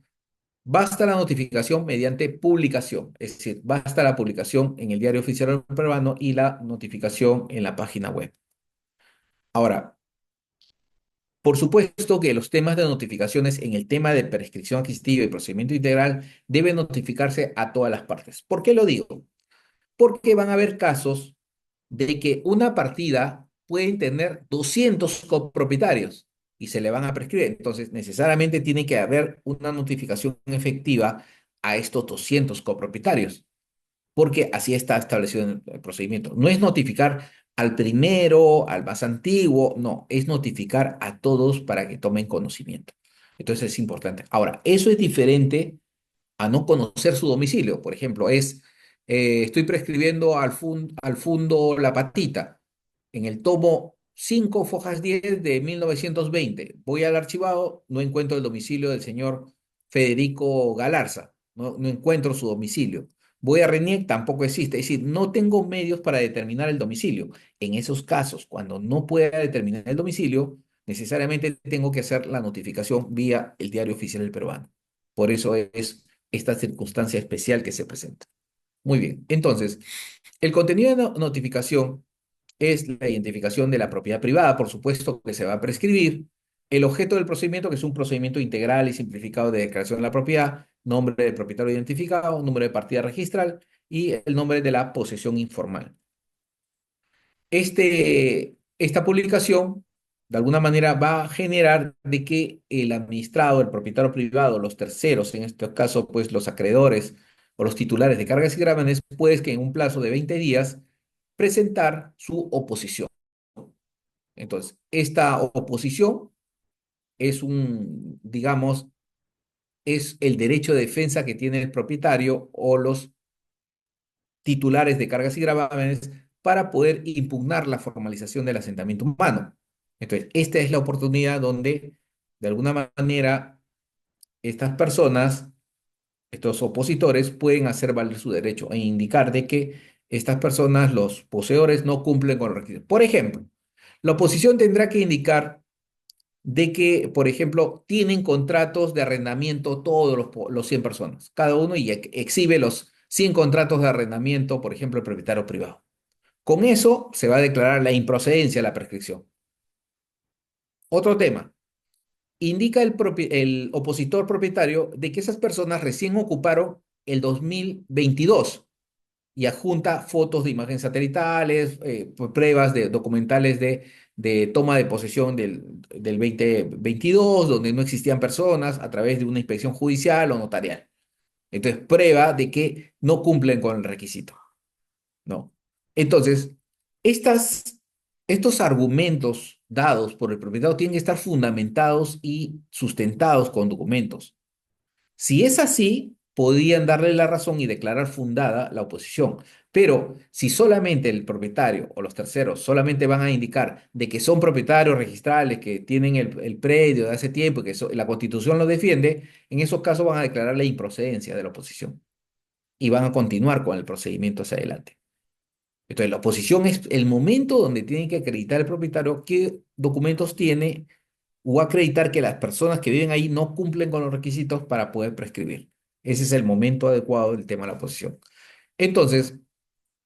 Basta la notificación mediante publicación, es decir, basta la publicación en el Diario Oficial Peruano y la notificación en la página web. Ahora, por supuesto que los temas de notificaciones en el tema de prescripción adquisitiva y procedimiento integral deben notificarse a todas las partes. ¿Por qué lo digo? Porque van a haber casos de que una partida pueden tener 200 copropietarios y se le van a prescribir. Entonces, necesariamente tiene que haber una notificación efectiva a estos 200 copropietarios porque así está establecido en el procedimiento. No es notificar al primero, al más antiguo, no, es notificar a todos para que tomen conocimiento. Entonces es importante. Ahora, eso es diferente a no conocer su domicilio. Por ejemplo, estoy prescribiendo al Fundo La Patita en el tomo 5 fojas 10 de 1920. Voy al archivado, no encuentro el domicilio del señor Federico Galarza, no encuentro su domicilio. Voy a RENIEC, tampoco existe. Es decir, no tengo medios para determinar el domicilio. En esos casos, cuando no pueda determinar el domicilio, necesariamente tengo que hacer la notificación vía el Diario Oficial del Peruano. Por eso es esta circunstancia especial que se presenta. Muy bien, entonces, el contenido de notificación es la identificación de la propiedad privada, por supuesto que se va a prescribir, el objeto del procedimiento, que es un procedimiento integral y simplificado de declaración de la propiedad, nombre del propietario identificado, número de partida registral y el nombre de la posesión informal. Esta publicación de alguna manera va a generar de que el administrado, el propietario privado, los terceros, en este caso, pues los acreedores o los titulares de cargas y gravámenes, pues que en un plazo de 20 días presentar su oposición. Entonces, esta oposición es digamos, es el derecho de defensa que tiene el propietario o los titulares de cargas y gravámenes para poder impugnar la formalización del asentamiento humano. Entonces, esta es la oportunidad donde, de alguna manera, estas personas, estos opositores, pueden hacer valer su derecho e indicar de que estas personas, los poseedores, no cumplen con los requisitos. Por ejemplo, la oposición tendrá que indicar de que, por ejemplo, tienen contratos de arrendamiento todos los 100 personas, cada uno, y exhibe los 100 contratos de arrendamiento, por ejemplo, el propietario privado. Con eso se va a declarar la improcedencia de la prescripción. Otro tema, indica el opositor propietario de que esas personas recién ocuparon el 2022 y adjunta fotos de imágenes satelitales, pruebas documentales de toma de posesión del 2022, donde no existían personas, a través de una inspección judicial o notarial. Entonces, prueba de que no cumplen con el requisito, ¿no? Entonces, estas, estos argumentos dados por el propietario tienen que estar fundamentados y sustentados con documentos. Si es así, podrían darle la razón y declarar fundada la oposición. Pero si solamente el propietario o los terceros solamente van a indicar de que son propietarios registrales, que tienen el predio de hace tiempo y que la Constitución lo defiende, en esos casos van a declarar la improcedencia de la oposición y van a continuar con el procedimiento hacia adelante. Entonces, la oposición es el momento donde tiene que acreditar el propietario qué documentos tiene o acreditar que las personas que viven ahí no cumplen con los requisitos para poder prescribir. Ese es el momento adecuado del tema de la oposición. Entonces,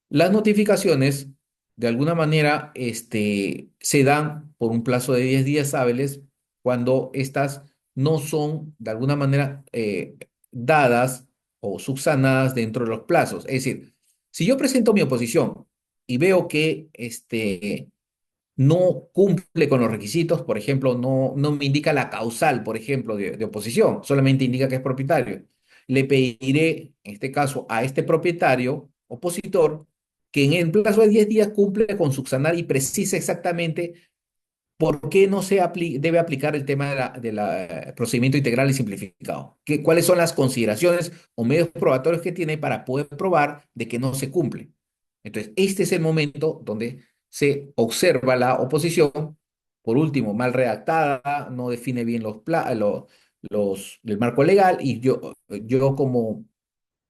las notificaciones, de alguna manera, se dan por un plazo de 10 días hábiles cuando estas no son, de alguna manera, dadas o subsanadas dentro de los plazos. Es decir, si yo presento mi oposición y veo que no cumple con los requisitos, por ejemplo, no me indica la causal, por ejemplo, de oposición, solamente indica que es propietario. Le pediré, en este caso, a este propietario opositor que en el plazo de 10 días cumple con subsanar y precise exactamente por qué no debe aplicar el tema de la procedimiento integral y simplificado. ¿Cuáles son las consideraciones o medios probatorios que tiene para poder probar de que no se cumple? Entonces, este es el momento donde se observa la oposición, por último, mal redactada, no define bien el marco legal, y yo como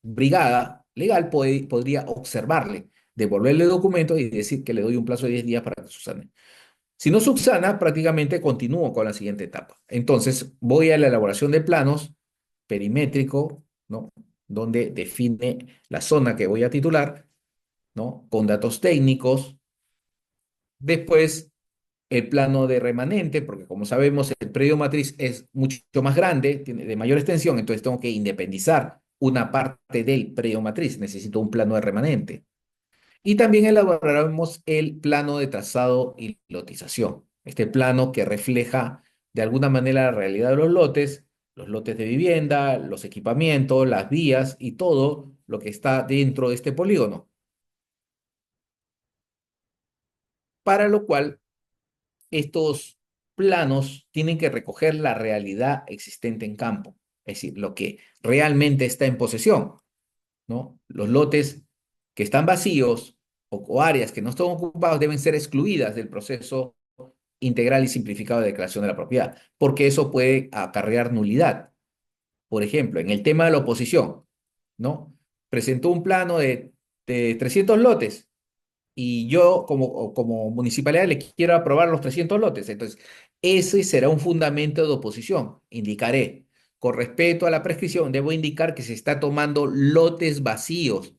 brigada legal podría observarle, devolverle el documento y decir que le doy un plazo de 10 días para que subsane. Si no subsana, prácticamente continúo con la siguiente etapa. Entonces, voy a la elaboración de planos perimétrico, ¿no? Donde define la zona que voy a titular, ¿no? Con datos técnicos. Después, el plano de remanente, porque como sabemos, el predio matriz es mucho más grande, tiene de mayor extensión, entonces tengo que independizar una parte del predio matriz. Necesito un plano de remanente. Y también elaboraremos el plano de trazado y lotización. Este plano que refleja de alguna manera la realidad de los lotes de vivienda, los equipamientos, las vías y todo lo que está dentro de este polígono. Para lo cual, estos planos tienen que recoger la realidad existente en campo, es decir, lo que realmente está en posesión, ¿no? Los lotes que están vacíos o áreas que no están ocupados deben ser excluidas del proceso integral y simplificado de declaración de la propiedad, porque eso puede acarrear nulidad. Por ejemplo, en el tema de la oposición, ¿no? Presentó un plano de 300 lotes y yo como municipalidad le quiero aprobar los 300 lotes. Entonces, ese será un fundamento de oposición. Indicaré, con respecto a la prescripción, debo indicar que se está tomando lotes vacíos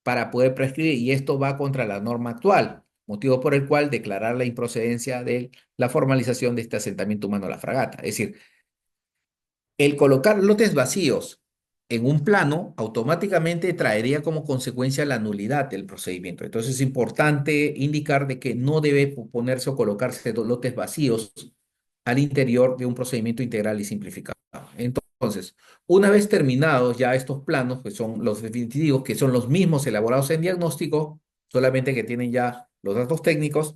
para poder prescribir y esto va contra la norma actual, motivo por el cual declarar la improcedencia de la formalización de este asentamiento humano a la fragata. Es decir, el colocar lotes vacíos en un plano, automáticamente traería como consecuencia la nulidad del procedimiento. Entonces es importante indicar de que no debe ponerse o colocarse lotes vacíos al interior de un procedimiento integral y simplificado. Entonces, una vez terminados ya estos planos, que son los definitivos, que son los mismos elaborados en diagnóstico, solamente que tienen ya los datos técnicos,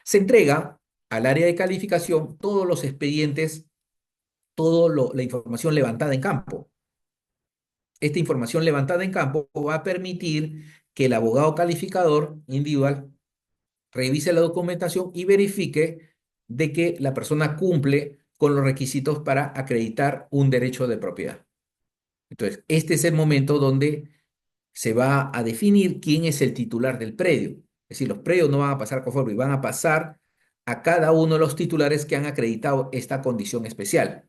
se entrega al área de calificación todos los expedientes, toda la información levantada en campo. Esta información levantada en campo va a permitir que el abogado calificador individual revise la documentación y verifique de que la persona cumple con los requisitos para acreditar un derecho de propiedad. Entonces, este es el momento donde se va a definir quién es el titular del predio. Es decir, los predios no van a pasar conforme, van a pasar a cada uno de los titulares que han acreditado esta condición especial,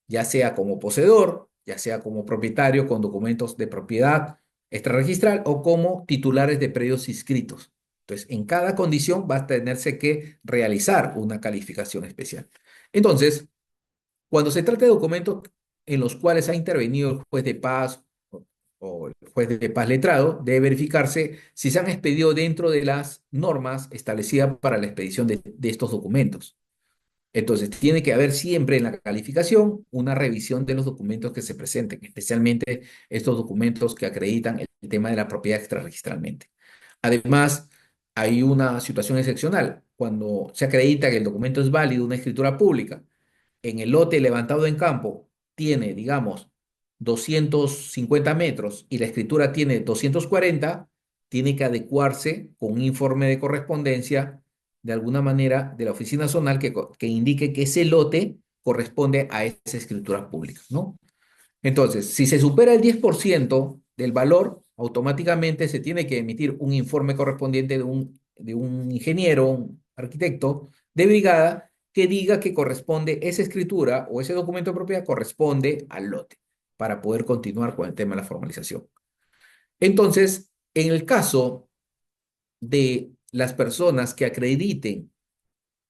ya sea como poseedor, ya sea como propietario con documentos de propiedad extrarregistral o como titulares de predios inscritos. Entonces, en cada condición va a tenerse que realizar una calificación especial. Entonces, cuando se trata de documentos en los cuales ha intervenido el juez de paz o el juez de paz letrado, debe verificarse si se han expedido dentro de las normas establecidas para la expedición de estos documentos. Entonces, tiene que haber siempre en la calificación una revisión de los documentos que se presenten, especialmente estos documentos que acreditan el tema de la propiedad extrarregistralmente. Además, hay una situación excepcional. Cuando se acredita que el documento es válido, una escritura pública, en el lote levantado en campo tiene, digamos, 250 metros y la escritura tiene 240, tiene que adecuarse con un informe de correspondencia de alguna manera de la oficina zonal que indique que ese lote corresponde a esa escritura pública, ¿no? Entonces, si se supera el 10% del valor, automáticamente se tiene que emitir un informe correspondiente de un ingeniero, un arquitecto de brigada que diga que corresponde esa escritura o ese documento de propiedad corresponde al lote para poder continuar con el tema de la formalización. Entonces, en el caso de las personas que acrediten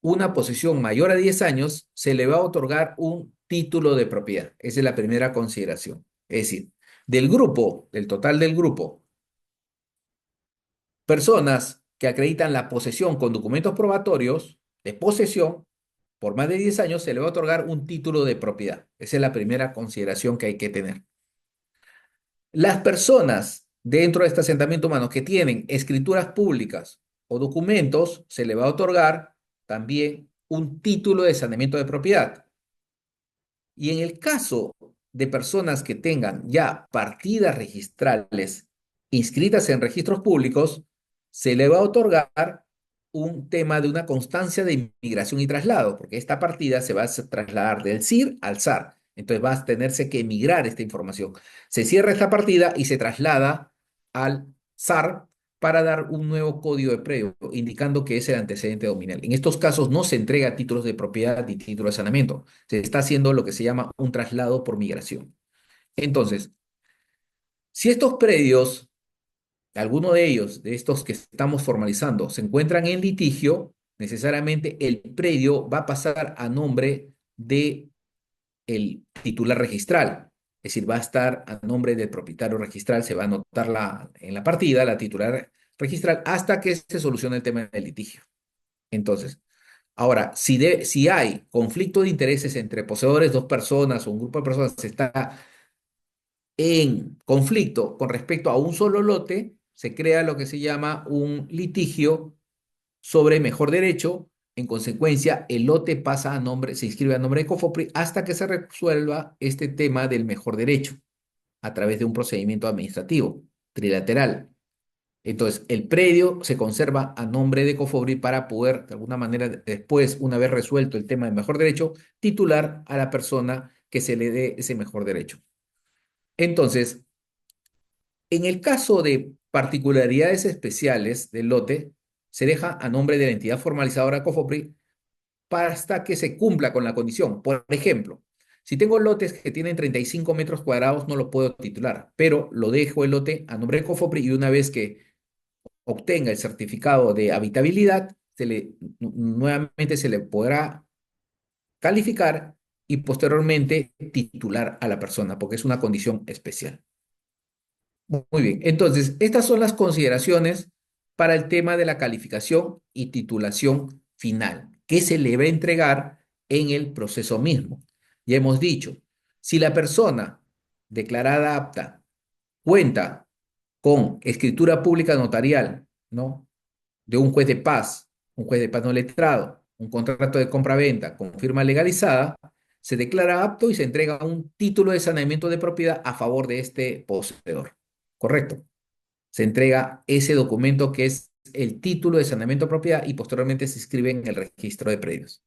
una posesión mayor a 10 años, se le va a otorgar un título de propiedad. Esa es la primera consideración. Es decir, del grupo, del total del grupo, personas que acreditan la posesión con documentos probatorios de posesión por más de 10 años, se le va a otorgar un título de propiedad. Esa es la primera consideración que hay que tener. Las personas dentro de este asentamiento humano que tienen escrituras públicas o documentos, se le va a otorgar también un título de saneamiento de propiedad. Y en el caso de personas que tengan ya partidas registrales inscritas en registros públicos, se le va a otorgar un tema de una constancia de inmigración y traslado, porque esta partida se va a trasladar del CIR al SAR. Entonces va a tenerse que emigrar esta información. Se cierra esta partida y se traslada al SAR para dar un nuevo código de predio, indicando que es el antecedente dominal. En estos casos no se entrega títulos de propiedad ni títulos de saneamiento. Se está haciendo lo que se llama un traslado por migración. Entonces, si estos predios, alguno de ellos, de estos que estamos formalizando, se encuentran en litigio, necesariamente el predio va a pasar a nombre de el titular registral. Es decir, va a estar a nombre del propietario registral, se va a anotar en la partida la titular registral hasta que se solucione el tema del litigio. Entonces, ahora, si hay conflicto de intereses entre poseedores, dos personas o un grupo de personas está en conflicto con respecto a un solo lote, se crea lo que se llama un litigio sobre mejor derecho. En consecuencia, el lote pasa a nombre, se inscribe a nombre de COFOPRI hasta que se resuelva este tema del mejor derecho a través de un procedimiento administrativo trilateral. Entonces, el predio se conserva a nombre de COFOPRI para poder, de alguna manera, después, una vez resuelto el tema del mejor derecho, titular a la persona que se le dé ese mejor derecho. Entonces, en el caso de particularidades especiales del lote, se deja a nombre de la entidad formalizadora COFOPRI hasta que se cumpla con la condición. Por ejemplo, si tengo lotes que tienen 35 metros cuadrados, no lo puedo titular, pero lo dejo el lote a nombre de COFOPRI y una vez que obtenga el certificado de habitabilidad, nuevamente se le podrá calificar y posteriormente titular a la persona, porque es una condición especial. Muy bien, entonces, estas son las consideraciones para el tema de la calificación y titulación final, que se le va a entregar en el proceso mismo. Ya hemos dicho, si la persona declarada apta cuenta con escritura pública notarial, ¿no? De un juez de paz no letrado, un contrato de compra-venta con firma legalizada, se declara apto y se entrega un título de saneamiento de propiedad a favor de este poseedor. ¿Correcto? Se entrega ese documento que es el título de saneamiento de propiedad y posteriormente se inscribe en el registro de predios.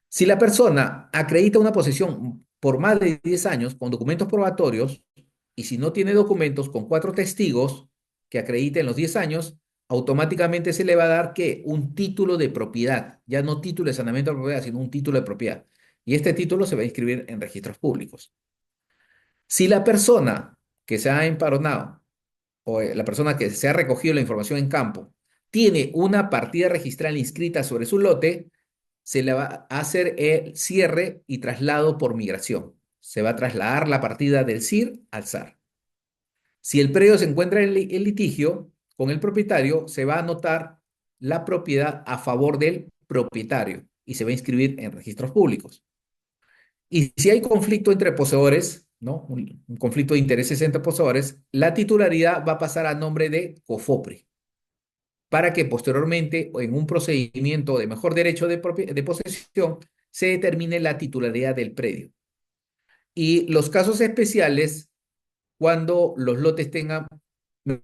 Si la persona acredita una posesión por más de 10 años con documentos probatorios y si no tiene documentos con 4 testigos que acrediten los 10 años, automáticamente se le va a dar que un título de propiedad, ya no título de saneamiento de propiedad, sino un título de propiedad. Y este título se va a inscribir en registros públicos. Si la persona que se ha empadronado o la persona que se ha recogido la información en campo tiene una partida registral inscrita sobre su lote, se le va a hacer el cierre y traslado por migración. Se va a trasladar la partida del CIR al SAR. Si el predio se encuentra en litigio con el propietario, se va a anotar la propiedad a favor del propietario y se va a inscribir en registros públicos. Y si hay conflicto entre poseedores, ¿no? Un conflicto de intereses entre poseedores, la titularidad va a pasar a nombre de COFOPRI para que posteriormente, o en un procedimiento de mejor derecho de posesión, se determine la titularidad del predio. Y los casos especiales, cuando los lotes tengan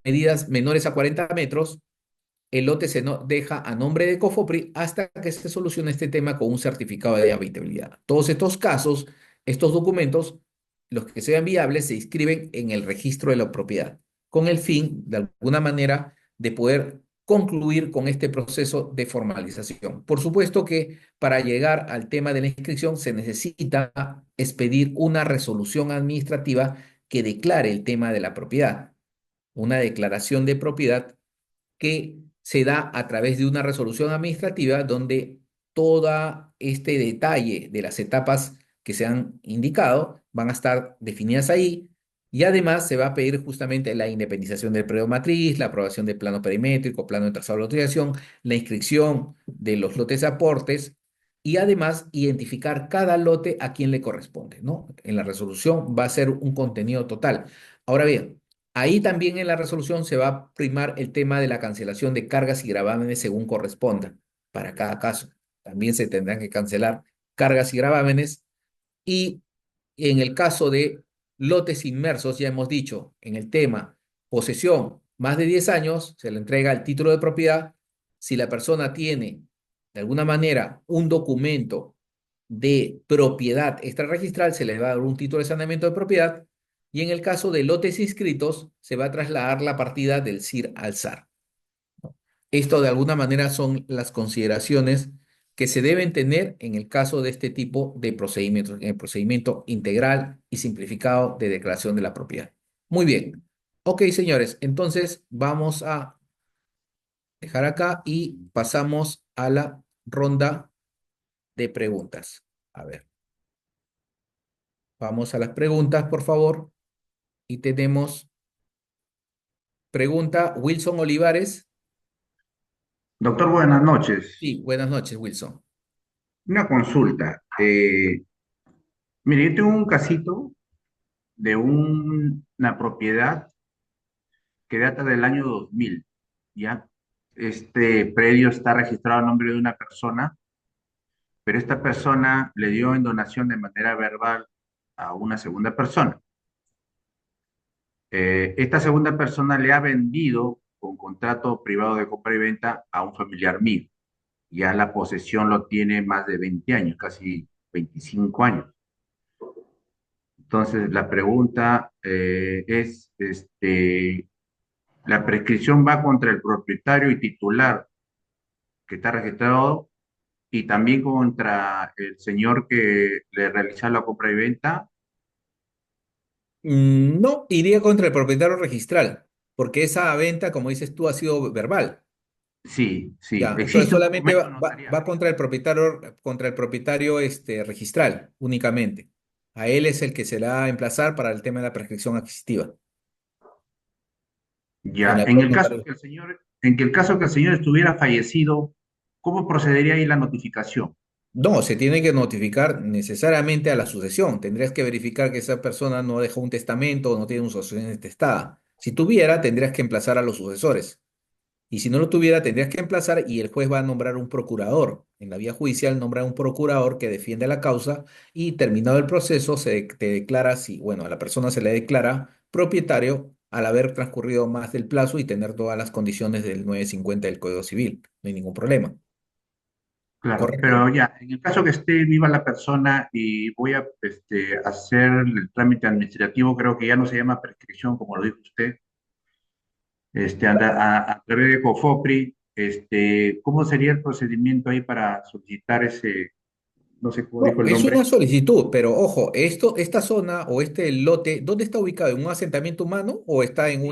medidas menores a 40 metros, el lote se deja a nombre de COFOPRI hasta que se solucione este tema con un certificado de habitabilidad. Todos estos casos, estos documentos, los que sean viables, se inscriben en el registro de la propiedad, con el fin, de alguna manera, de poder concluir con este proceso de formalización. Por supuesto que para llegar al tema de la inscripción se necesita expedir una resolución administrativa que declare el tema de la propiedad, una declaración de propiedad que se da a través de una resolución administrativa donde todo este detalle de las etapas que se han indicado van a estar definidas ahí y además se va a pedir justamente la independización del predio matriz, la aprobación del plano perimétrico, plano de trazado de utilización, la inscripción de los lotes de aportes y además identificar cada lote a quien le corresponde, ¿no? En la resolución va a ser un contenido total. Ahora bien, ahí también en la resolución se va a primar el tema de la cancelación de cargas y gravámenes según corresponda para cada caso. También se tendrán que cancelar cargas y gravámenes. Y en el caso de lotes inmersos, ya hemos dicho, en el tema posesión más de 10 años, se le entrega el título de propiedad. Si la persona tiene de alguna manera un documento de propiedad extrarregistral, se les va a dar un título de saneamiento de propiedad. Y en el caso de lotes inscritos, se va a trasladar la partida del CIR al SAR. Esto de alguna manera son las consideraciones que se deben tener en el caso de este tipo de procedimientos, en el procedimiento integral y simplificado de declaración de la propiedad. Muy bien. Ok, señores, entonces vamos a dejar acá y pasamos a la ronda de preguntas. A ver, vamos a las preguntas, por favor. Y tenemos pregunta Wilson Olivares. Doctor, buenas noches. Sí, buenas noches, Wilson. Una consulta. Mire, yo tengo un casito de una propiedad que data del año 2000, ¿ya? Este predio está registrado a nombre de una persona, pero esta persona le dio en donación de manera verbal a una segunda persona. Esta segunda persona le ha vendido con contrato privado de compra y venta a un familiar mío. Ya la posesión lo tiene más de 20 años, casi 25 años. Entonces, la pregunta es, ¿la prescripción va contra el propietario y titular que está registrado y también contra el señor que le realiza la compra y venta? No, iría contra el propietario registral, porque esa venta, como dices tú, ha sido verbal. Sí, sí, Ya, entonces existe un solamente documento va notarial. contra el propietario registral únicamente. A él es el que se le va a emplazar para el tema de la prescripción adquisitiva en Ya, la en cual el caso notario. que el señor, en que el caso que el señor estuviera fallecido, ¿cómo procedería ahí la notificación? No, se tiene que notificar necesariamente a la sucesión. Tendrías que verificar que esa persona no dejó un testamento o no tiene una sucesión intestada. Si tuviera, tendrías que emplazar a los sucesores. Y si no lo tuviera, tendrías que emplazar y el juez va a nombrar un procurador. En la vía judicial nombra un procurador que defiende la causa y terminado el proceso te declara si, bueno, a la persona se le declara propietario al haber transcurrido más del plazo y tener todas las condiciones del 950 del Código Civil. No hay ningún problema. Claro, ¿Correcto? pero ya, en el caso que esté viva la persona y voy a hacer el trámite administrativo, creo que ya no se llama prescripción, como lo dijo usted, a través de COFOPRI, ¿cómo sería el procedimiento ahí para solicitar ese, no sé cómo No, dijo el es nombre? una solicitud, pero ojo, esta zona o este lote, ¿dónde está ubicado? ¿En un asentamiento humano o está en Sí,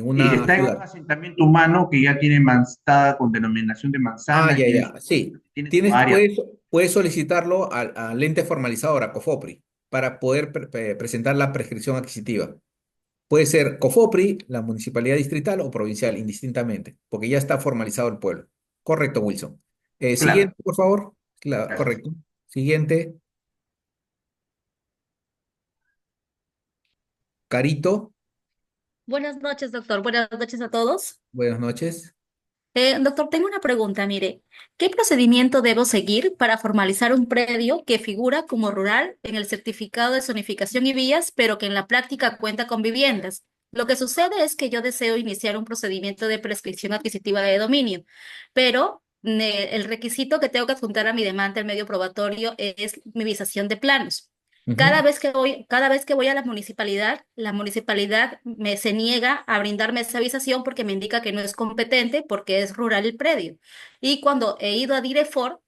una está en un ciudad? asentamiento humano que ya tiene manzana con denominación de Ah, manzana, ya, tiene su, ya, sí. tiene su área. Puedes solicitarlo al ente formalizador, a COFOPRI, para poder presentar la prescripción adquisitiva. Puede ser COFOPRI, la municipalidad distrital o provincial, indistintamente, porque ya está formalizado el pueblo. Correcto, Wilson. Claro, Siguiente, por favor. gracias. Correcto. Siguiente. Carito, Buenas noches, doctor. Buenas noches a todos. buenas noches. Doctor, tengo una pregunta. Mire, ¿qué procedimiento debo seguir para formalizar un predio que figura como rural en el certificado de zonificación y vías, pero que en la práctica cuenta con viviendas? Lo que sucede es que yo deseo iniciar un procedimiento de prescripción adquisitiva de dominio, pero el requisito que tengo que adjuntar a mi demanda el medio probatorio es mi visación de planos. Ujú. Cada vez que voy a la municipalidad se niega a brindarme esa avisación porque me indica que no es competente porque es rural el predio. Y cuando he ido a Direfort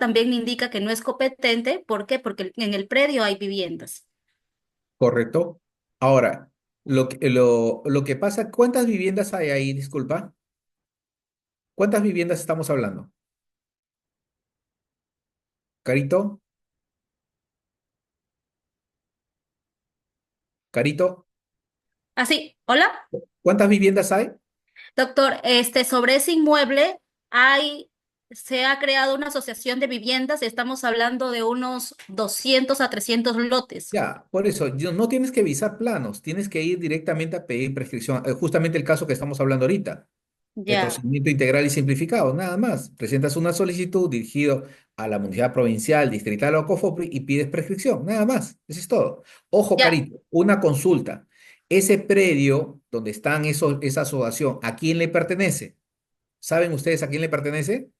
también me indica que no es competente. ¿Por qué? Porque en el predio hay viviendas. Correcto. Ahora, lo que pasa, ¿cuántas viviendas hay ahí? Disculpa. ¿Cuántas viviendas estamos hablando? Carito, Carito, Así, hola, ¿cuántas viviendas hay? doctor, sobre ese inmueble se ha creado una asociación de viviendas, estamos hablando de unos 200 a 300 lotes. Ya, por eso, no tienes que visar planos, tienes que ir directamente a pedir prescripción. Justamente el caso que estamos hablando ahorita, el Ya, procedimiento integral y simplificado, nada más. Presentas una solicitud dirigido a la municipalidad provincial, distrital o COFOPRI y pides prescripción, nada más. Eso es todo. Ojo, ya, Carito, una consulta. Ese predio donde están esa asociación, ¿a quién le pertenece? ¿Saben ustedes a quién le pertenece?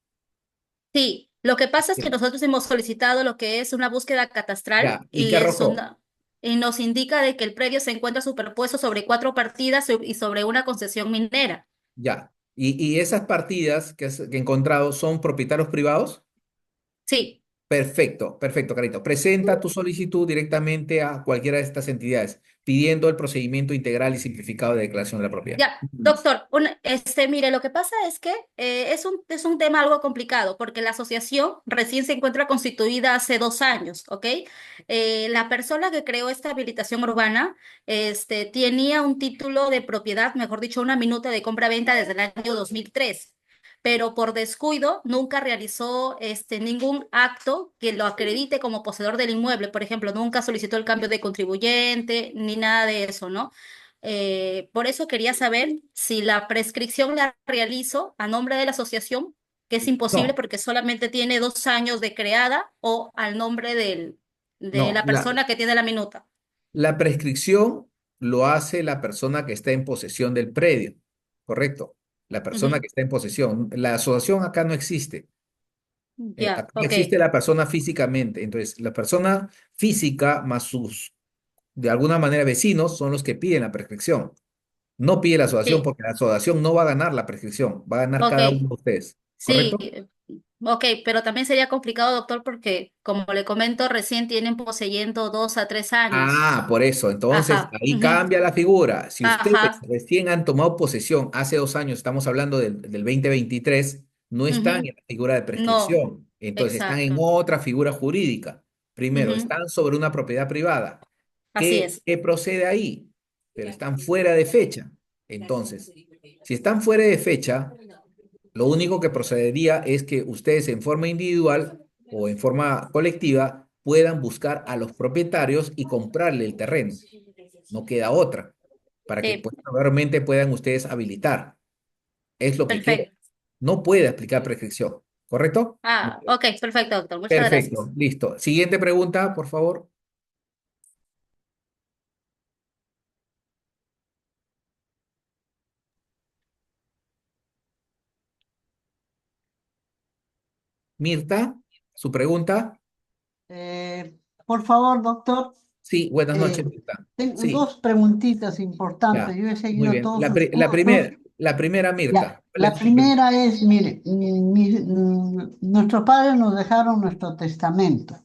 sí. Lo que pasa es que Ya. nosotros hemos solicitado lo que es una búsqueda catastral Ya, ¿y qué arrojó? y nos indica de que el predio se encuentra superpuesto sobre cuatro partidas y sobre una concesión minera. Ya. ¿Y esas partidas que he encontrado son propietarios privados? Sí, Perfecto, perfecto, Carito. Presenta tu solicitud directamente a cualquiera de estas entidades, pidiendo el procedimiento integral y simplificado de declaración de la propiedad. ya, Nada más. doctor, mire, lo que pasa es que es un tema algo complicado porque la asociación recién se encuentra constituida hace 2 años, ¿ok? La persona que creó esta habilitación urbana, tenía un título de propiedad, mejor dicho, una minuta de compra-venta desde el año 2003, pero por descuido nunca realizó ningún acto que lo acredite como poseedor del inmueble. Por ejemplo, nunca solicitó el cambio de contribuyente ni nada de eso, ¿no? Por eso quería saber si la prescripción la realizo a nombre de la asociación, que es imposible No, porque solamente tiene 2 años de creada, o al nombre de no. la persona que tiene la minuta. La prescripción lo hace la persona que está en posesión del predio, ¿correcto? La persona Ujú. que está en posesión. La asociación acá no existe. Ya, Acá ok. existe la persona físicamente. Entonces, la persona física más sus, de alguna manera, vecinos son los que piden la prescripción. No pide la asociación Sí, porque la asociación no va a ganar la prescripción, va a ganar ok. cada uno de ustedes, Sí, ¿correcto? Ok, pero también sería complicado, doctor, porque como le comento, recién tienen poseyendo 2 a 3 años. Ah, por eso. Entonces, Ajá, ahí ujú, cambia la figura. Si ustedes ajá, recién han tomado posesión hace 2 años, estamos hablando del 2023, no están ujú, en la figura de no, prescripción. Entonces, están en exacto. otra figura jurídica. Primero, Ujú, están sobre una propiedad privada. así ¿Qué, es. qué procede ahí? Pero están fuera de fecha. Entonces, si están fuera de fecha, lo único que procedería es que ustedes en forma individual o en forma colectiva puedan buscar a los propietarios y comprarle el terreno. No queda otra para que Eh, posteriormente puedan ustedes habilitar. Es lo que queda. perfecto. No puede aplicar prescripción, ¿correcto? No Ah, puede. ok, perfecto, doctor. Muchas Perfecto, gracias. listo. Siguiente pregunta, por favor. Mirta, su pregunta. Eh, por favor, doctor, Sí, buenas eh, noches, Mirta. tengo Sí, dos preguntitas importantes. ya. Yo he Muy seguido bien. todos La, sus pri- la, cursos. primer- la primera, Ya, Mirta. ¿Cuál la es su pregunta? primera es, mire, nuestros padres nos dejaron nuestro testamento,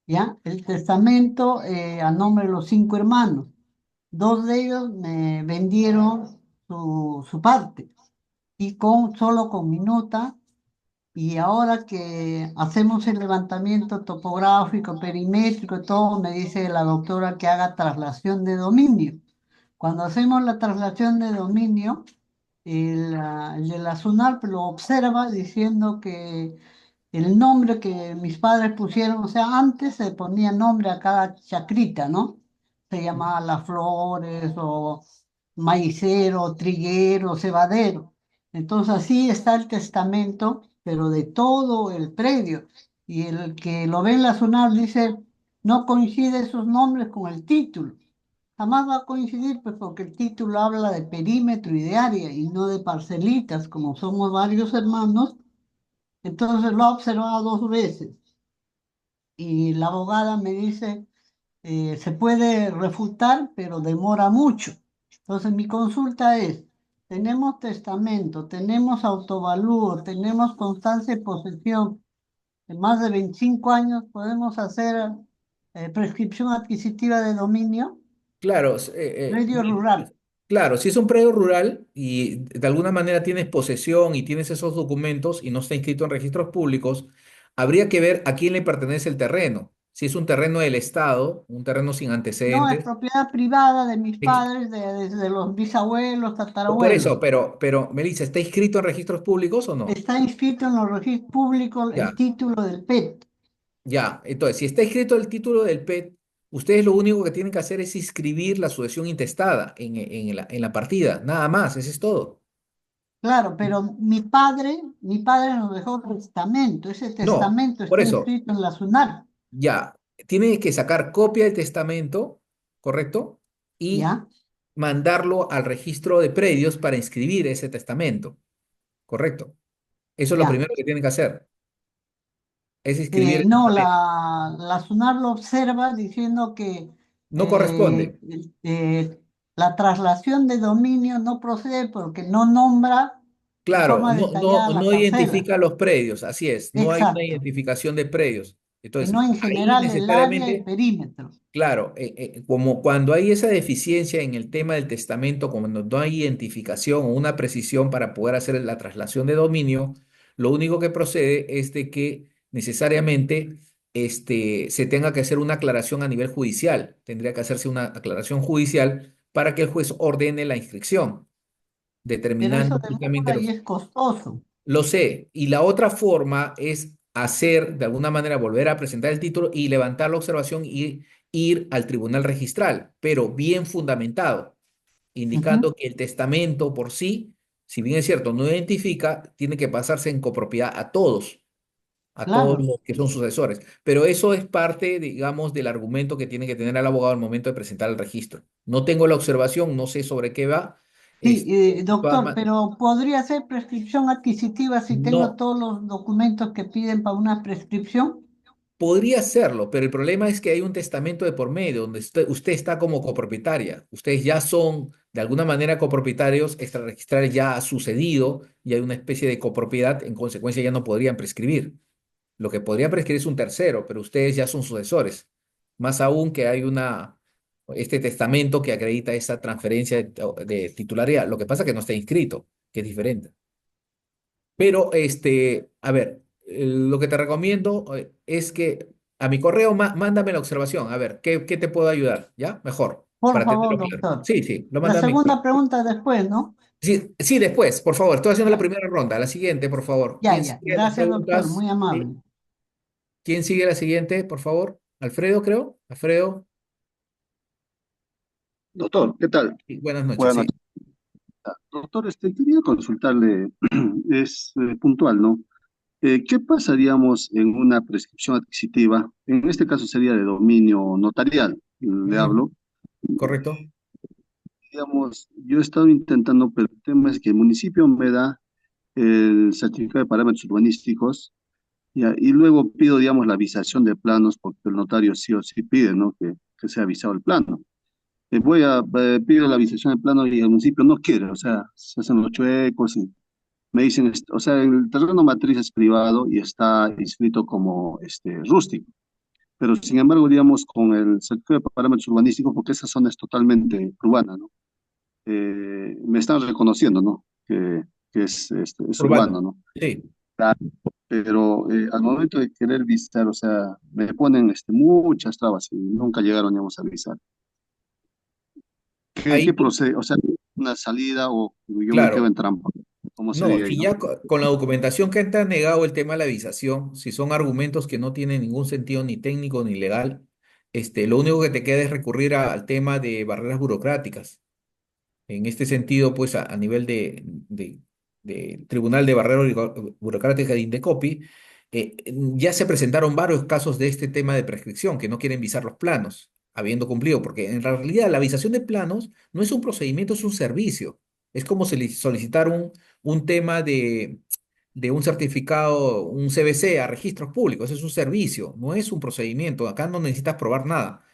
¿ya? El testamento a nombre de los 5 hermanos. Dos de ellos me vendieron su parte y solo con mi nota. Y ahora que hacemos el levantamiento topográfico, perimétrico y todo, me dice la doctora que haga traslación de dominio. Cuando hacemos la traslación de dominio, el de la SUNARP lo observa diciendo que el nombre que mis padres pusieron, o sea, antes se ponía nombre a cada chacrita, ¿no? Se llamaba Las Flores o Maicero, Triguero, Cebadero. Entonces así está el testamento, pero de todo el predio. Y el que lo ve en la SUNAR dice, no coincide esos nombres con el título. Jamás va a coincidir, pues porque el título habla de perímetro y de área y no de parcelitas, como somos varios hermanos. Entonces lo ha observado 2 veces y la abogada me dice, se puede refutar, pero demora mucho. Entonces mi consulta es, tenemos testamento, tenemos autovalúo, tenemos constancia de posesión de más de 25 años, podemos hacer prescripción adquisitiva de dominio, Claro, medio rural. claro, si es un predio rural y de alguna manera tienes posesión y tienes esos documentos y no está inscrito en registros públicos, habría que ver a quién le pertenece el terreno. Si es un terreno del Estado, un terreno sin No, es antecedentes. propiedad privada de mis de padres, desde los bisabuelos, por eso, tatarabuelos. pero Melissa, ¿está inscrito en registros públicos o no? Está inscrito en los registros públicos el Ya, título del PET. ya. Entonces, si está inscrito el título del PET, ustedes lo único que tienen que hacer es inscribir la sucesión intestada en la partida, nada más, eso es todo. Claro, pero mi padre nos dejó testamento. Ese No, testamento por está eso. inscrito en la SUNAR, Ya, tiene que sacar copia del testamento, ¿correcto? Y ¿ya? mandarlo al registro de predios para inscribir ese testamento, ¿correcto? Eso es lo Ya. primero que tienen que hacer, es inscribir el No, testamento. la SUNAR lo observa diciendo que No corresponde. la traslación de dominio no procede porque no nombra en Claro, forma no, no, detallada la no parcela. identifica los predios, así es, no hay una Exacto. identificación de predios. Entonces, Sino en ahí general el área y necesariamente. perímetro. Claro, como cuando hay esa deficiencia en el tema del testamento, cuando no hay identificación o una precisión para poder hacer la traslación de dominio, lo único que procede es de que necesariamente se tenga que hacer una aclaración a nivel judicial. Tendría que hacerse una aclaración judicial para que el juez ordene la inscripción, Pero eso determinando justamente demora y los. es costoso. Lo sé. Y la otra forma es hacer, de alguna manera, volver a presentar el título y levantar la observación y ir al tribunal registral, pero bien fundamentado, Ujú. indicando que el testamento por sí, si bien es cierto, no identifica, tiene que pasarse en copropiedad a todos Claro. los que son sucesores. Pero eso es parte, digamos, del argumento que tiene que tener el abogado al momento de presentar el registro. No tengo la observación, no sé sobre qué va. Sí, De todas doctor, maneras, pero podría ser prescripción adquisitiva si tengo no. todos los documentos que piden para una prescripción. Podría hacerlo, pero el problema es que hay un testamento de por medio, donde usted está como copropietaria. Ustedes ya son de alguna manera copropietarios, extrarregistrar ya ha sucedido y hay una especie de copropiedad, en consecuencia ya no podrían prescribir. Lo que podría prescribir es un tercero, pero ustedes ya son sucesores. Más aún que hay este testamento que acredita esa transferencia de titularidad. Lo que pasa es que no está inscrito, que es diferente. Pero, a ver, lo que te recomiendo es que a mi correo mándame la observación. A ver, ¿qué te puedo ayudar? ¿Ya? Mejor, Por para favor, tenerlo claro. doctor. Sí, sí, lo La manda a mi correo. segunda pregunta después, ¿no? Sí, sí, después, por favor. Estoy haciendo la Ya, primera ronda. La siguiente, por favor. ya, ¿Quién ya. sigue las Gracias, doctor. preguntas? Muy ¿Sí? amable. ¿Quién sigue la siguiente, por favor? Alfredo, creo. Alfredo. Doctor, ¿qué tal? Sí, buenas noches, Buenas sí. noches. Doctor, quería consultarle, es puntual, ¿no? ¿Qué pasa, digamos, en una prescripción adquisitiva? En este caso sería de dominio notarial, le Ujú, hablo. correcto. Digamos, yo he estado intentando, pero el tema es que el municipio me da el certificado de parámetros urbanísticos, ya, y luego pido, digamos, la avisación de planos, porque el notario sí o sí pide, ¿no? Que sea avisado el plano. Pido la avisación del plano y el municipio no quiere, o sea, se hacen los chuecos y me dicen, o sea, el terreno matriz es privado y está inscrito como rústico, pero sin embargo, digamos, con el certificado de parámetros urbanísticos, porque esa zona es totalmente urbana, ¿no? Me están reconociendo, ¿no? Que es urbano, Urbano. ¿no? Sí. Pero al momento de querer visitar, o sea, me ponen muchas trabas y nunca llegaron, digamos, a avisar. ¿Qué Ahí, procede? O sea, una salida o yo me quedo claro. en trampa. ¿Cómo No, sería ahí, si no? ya con la documentación que te han negado el tema de la avisación, si son argumentos que no tienen ningún sentido ni técnico ni legal, lo único que te queda es recurrir al tema de barreras burocráticas. En este sentido, pues a nivel de Tribunal de Barreras Burocráticas de Indecopi, ya se presentaron varios casos de este tema de prescripción, que no quieren visar los planos, habiendo cumplido, porque en realidad la visación de planos no es un procedimiento, es un servicio. Es como solicitar un tema de un certificado, un CBC a registros públicos, es un servicio, no es un procedimiento. Acá no necesitas probar nada.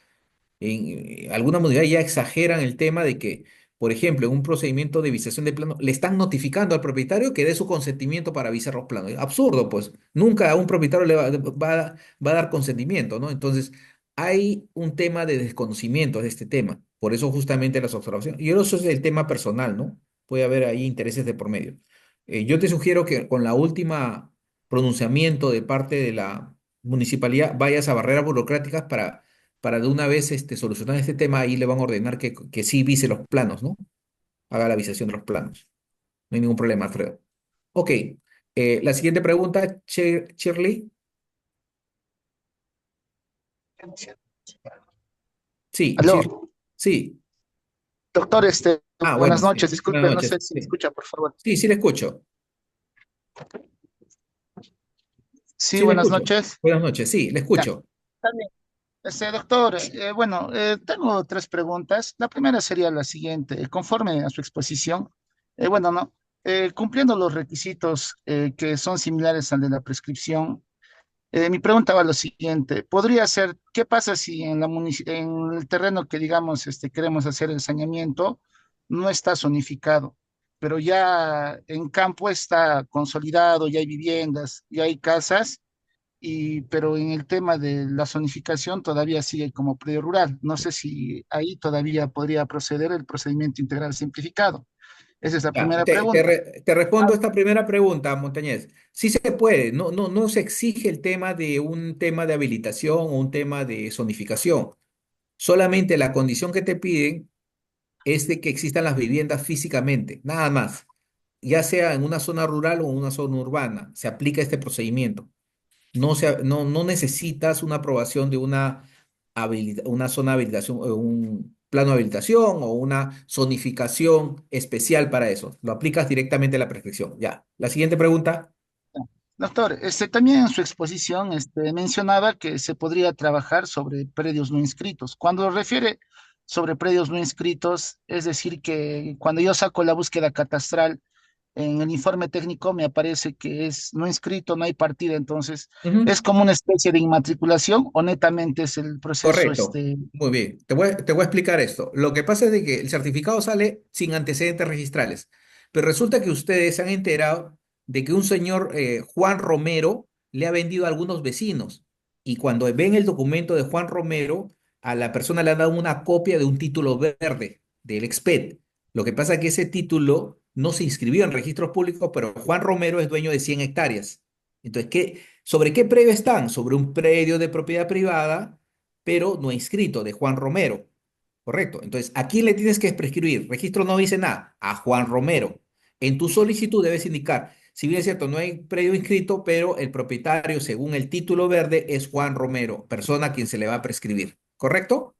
En alguna modalidad ya exageran el tema de que, por ejemplo, en un procedimiento de visación de plano, le están notificando al propietario que dé su consentimiento para visar los planos. Es absurdo, pues. Nunca a un propietario va a dar consentimiento, ¿no? Entonces, hay un tema de desconocimiento de este tema. Por eso justamente las observaciones. Y eso es el tema personal, ¿no? Puede haber ahí intereses de por medio. Yo te sugiero que con la última pronunciamiento de parte de la municipalidad vayas a barreras burocráticas para de una vez solucionar este tema, ahí le van a ordenar que sí vise los planos, ¿no? Haga la visación de los planos. No hay ningún problema, Alfredo. Ok, la siguiente pregunta, Shirley. Sí, Shirley. Aló, Sí. doctor, Ah, bueno, buenas sí. noches. Buenas Disculpe, no noches. sé si me Sí, escucha, por favor. sí, sí le escucho. Sí, Sí le buenas escucho. noches. Buenas noches, sí, le Ya, escucho. está bien. Doctor, bueno, tengo tres preguntas. La primera sería la siguiente. Conforme a su exposición, bueno, no, cumpliendo los requisitos que son similares al de la prescripción, mi pregunta va a lo siguiente. ¿Podría ser, qué pasa si en el terreno que, digamos, queremos hacer el saneamiento no está zonificado, pero ya en campo está consolidado, ya hay viviendas, ya hay casas, pero en el tema de la zonificación todavía sigue como predio rural? No sé si ahí todavía podría proceder el procedimiento integral simplificado. Esa es la Ya, primera pregunta. te respondo esta primera pregunta, Montañez. Sí se puede, no se exige el tema de un tema de habilitación o un tema de zonificación. Solamente la condición que te piden es de que existan las viviendas físicamente, nada más, ya sea en una zona rural o en una zona urbana, se aplica este procedimiento. No necesitas una aprobación de una zona de habilitación, o un plano de habilitación o una zonificación especial para eso. Lo aplicas directamente a la prescripción. Ya. La siguiente pregunta. Doctor, también en su exposición mencionaba que se podría trabajar sobre predios no inscritos. Cuando refiere sobre predios no inscritos, es decir, que cuando yo saco la búsqueda catastral, en el informe técnico me aparece que es no inscrito, no hay partida, entonces, Ujú. ¿es como una especie de inmatriculación o netamente es el proceso, Correcto. Muy bien. Te voy a explicar esto. Lo que pasa es de que el certificado sale sin antecedentes registrales, pero resulta que ustedes se han enterado de que un señor Juan Romero le ha vendido a algunos vecinos y cuando ven el documento de Juan Romero, a la persona le han dado una copia de un título verde del Exped. Lo que pasa es que ese título no se inscribió en registros públicos, pero Juan Romero es dueño de 100 hectáreas. Entonces, ¿sobre qué predio están? Sobre un predio de propiedad privada pero no inscrito, de Juan Romero. Correcto. Entonces, ¿a quién le tienes que prescribir? Registro no dice nada, a Juan Romero. En tu solicitud debes indicar, si bien es cierto, no hay predio inscrito, pero el propietario, según el título verde, es Juan Romero, persona a quien se le va a prescribir. ¿Correcto?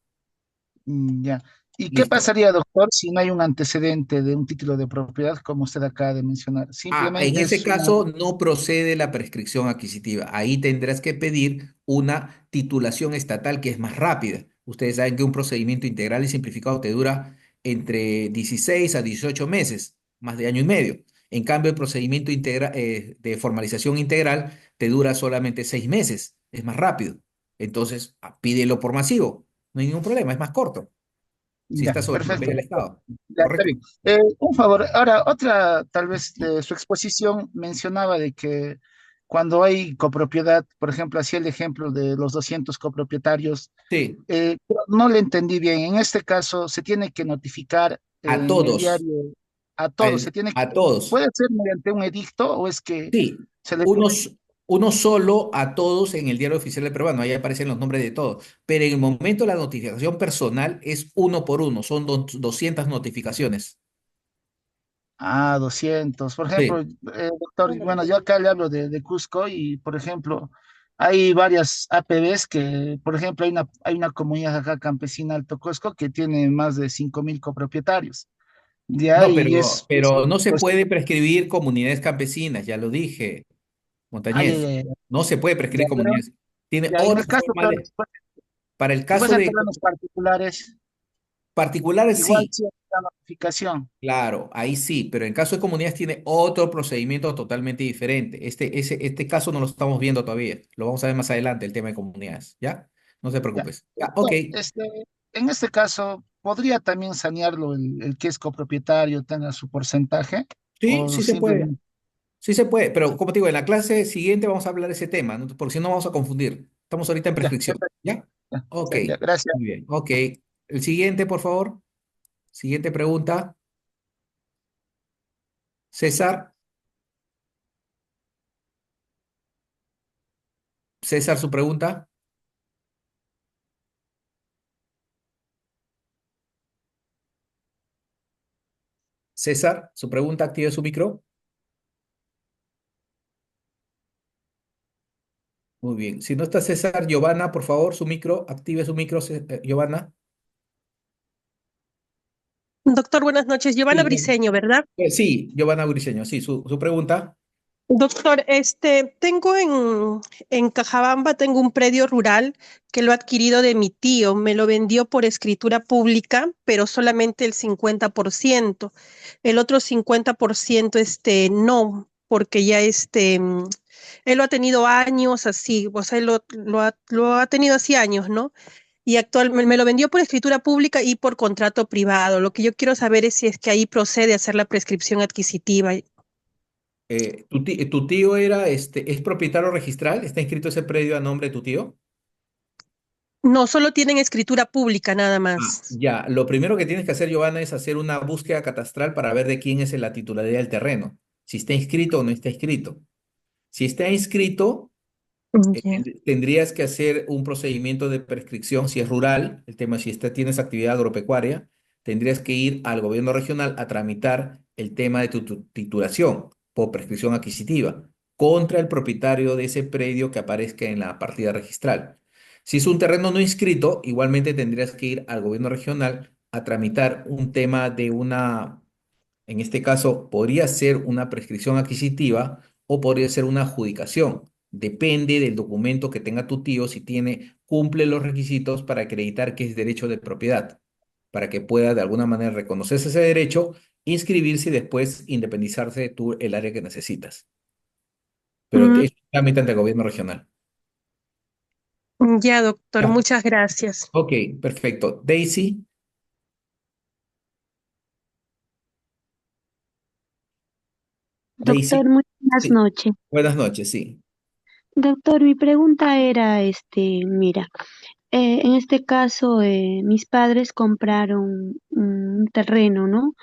Ya. ¿Y qué Listo. pasaría, doctor, si no hay un antecedente de un título de propiedad, como usted acaba de mencionar? En Simplemente ese es una... caso no procede la prescripción adquisitiva. Ahí tendrás que pedir una titulación estatal que es más rápida. Ustedes saben que un procedimiento integral y simplificado te dura entre 16 a 18 meses, más de año y medio. En cambio, el procedimiento de formalización integral te dura solamente 6 meses, es más rápido. Entonces, pídelo por masivo, no hay ningún problema, es más corto, si Ya, está sobre propiedad perfecto. del Estado. Ya, está ¿Correcto? bien. Un favor, ahora, otra, tal vez de su exposición mencionaba de que cuando hay copropiedad, por ejemplo, hacía el ejemplo de los 200 copropietarios, Sí, pero no le entendí bien. En este caso, se tiene que notificar a en el todos, diario a todos. Se tiene que, a todos. ¿puede ser mediante un edicto o es que Sí, se le tiene? uno solo a todos en el diario oficial del peruano, ahí aparecen los nombres de todos, pero en el momento de la notificación personal es uno por uno, son 200 notificaciones. 200. Por ejemplo, Sí, doctor, bueno, yo acá le hablo de Cusco y, por ejemplo, hay varias APBs que, por ejemplo, hay una comunidad acá campesina Alto Cusco que tiene más de 5.000 copropietarios. Ya, no, y pero no se pues, puede prescribir comunidades campesinas, ya lo dije, ay, Montañez, ay, ay, no se puede ya, prescribir pero, comunidades. Tiene ya, en el otra caso, forma claro, para el si caso fuesen de terrenos particulares, particulares igual sí. sí hay la notificación. Claro, ahí sí, pero en caso de comunidades tiene otro procedimiento totalmente diferente. Este caso no lo estamos viendo todavía. Lo vamos a ver más adelante, el tema de comunidades. ¿Ya? No te Ya. preocupes. Ya, ok. En este caso, ¿podría también sanearlo el que es copropietario, tenga su porcentaje? Sí, ¿O sí se puede. simplemente... Sí se puede, pero como te digo, en la clase siguiente vamos a hablar de ese tema, ¿no? Porque si no vamos a confundir. Estamos ahorita en Ya, prescripción. perfecto, ¿Ya? ya, Ok. ya, ya, gracias. Muy bien. Ok. El siguiente, por favor. Siguiente pregunta. César. César, su pregunta. César, su pregunta, active su micro. Muy bien. Si no está César, Giovanna, por favor, su micro, active su micro, Giovanna. Doctor, buenas noches. Giovanna Sí, Briceño, ¿verdad? sí, Giovanna Briceño, sí, su pregunta. Doctor, tengo en Cajabamba, tengo un predio rural que lo he adquirido de mi tío. Me lo vendió por escritura pública, pero solamente el 50%. El otro 50%, no, porque ya él lo ha tenido años así, o sea, él lo ha tenido así años, ¿no? Y actualmente me lo vendió por escritura pública y por contrato privado. Lo que yo quiero saber es si es que ahí procede hacer la prescripción adquisitiva. Tu tío es propietario registral, está inscrito ese predio a nombre de tu tío. No, solo tienen escritura pública nada más. Ya, lo primero que tienes que hacer, Giovanna, es hacer una búsqueda catastral para ver de quién es la titularidad del terreno, si está inscrito o no está inscrito. Si está inscrito, Ya. tendrías que hacer un procedimiento de prescripción si es rural, el tema si tienes actividad agropecuaria, tendrías que ir al gobierno regional a tramitar el tema de tu titulación por prescripción adquisitiva contra el propietario de ese predio que aparezca en la partida registral. Si es un terreno no inscrito, igualmente tendrías que ir al gobierno regional a tramitar un tema de en este caso, podría ser una prescripción adquisitiva o podría ser una adjudicación. Depende del documento que tenga tu tío, si cumple los requisitos para acreditar que es derecho de propiedad, para que pueda de alguna manera reconocerse ese derecho inscribirse y después independizarse tú el área que necesitas. Pero Mm, es un trámite ante el gobierno regional. ya, doctor, Ya. muchas gracias. Ok, perfecto. Daisy, Doctor, Daisy, muy buenas sí. noches. Buenas noches, sí. Doctor, mi pregunta era, mira, en este caso, mis padres compraron un terreno, ¿no?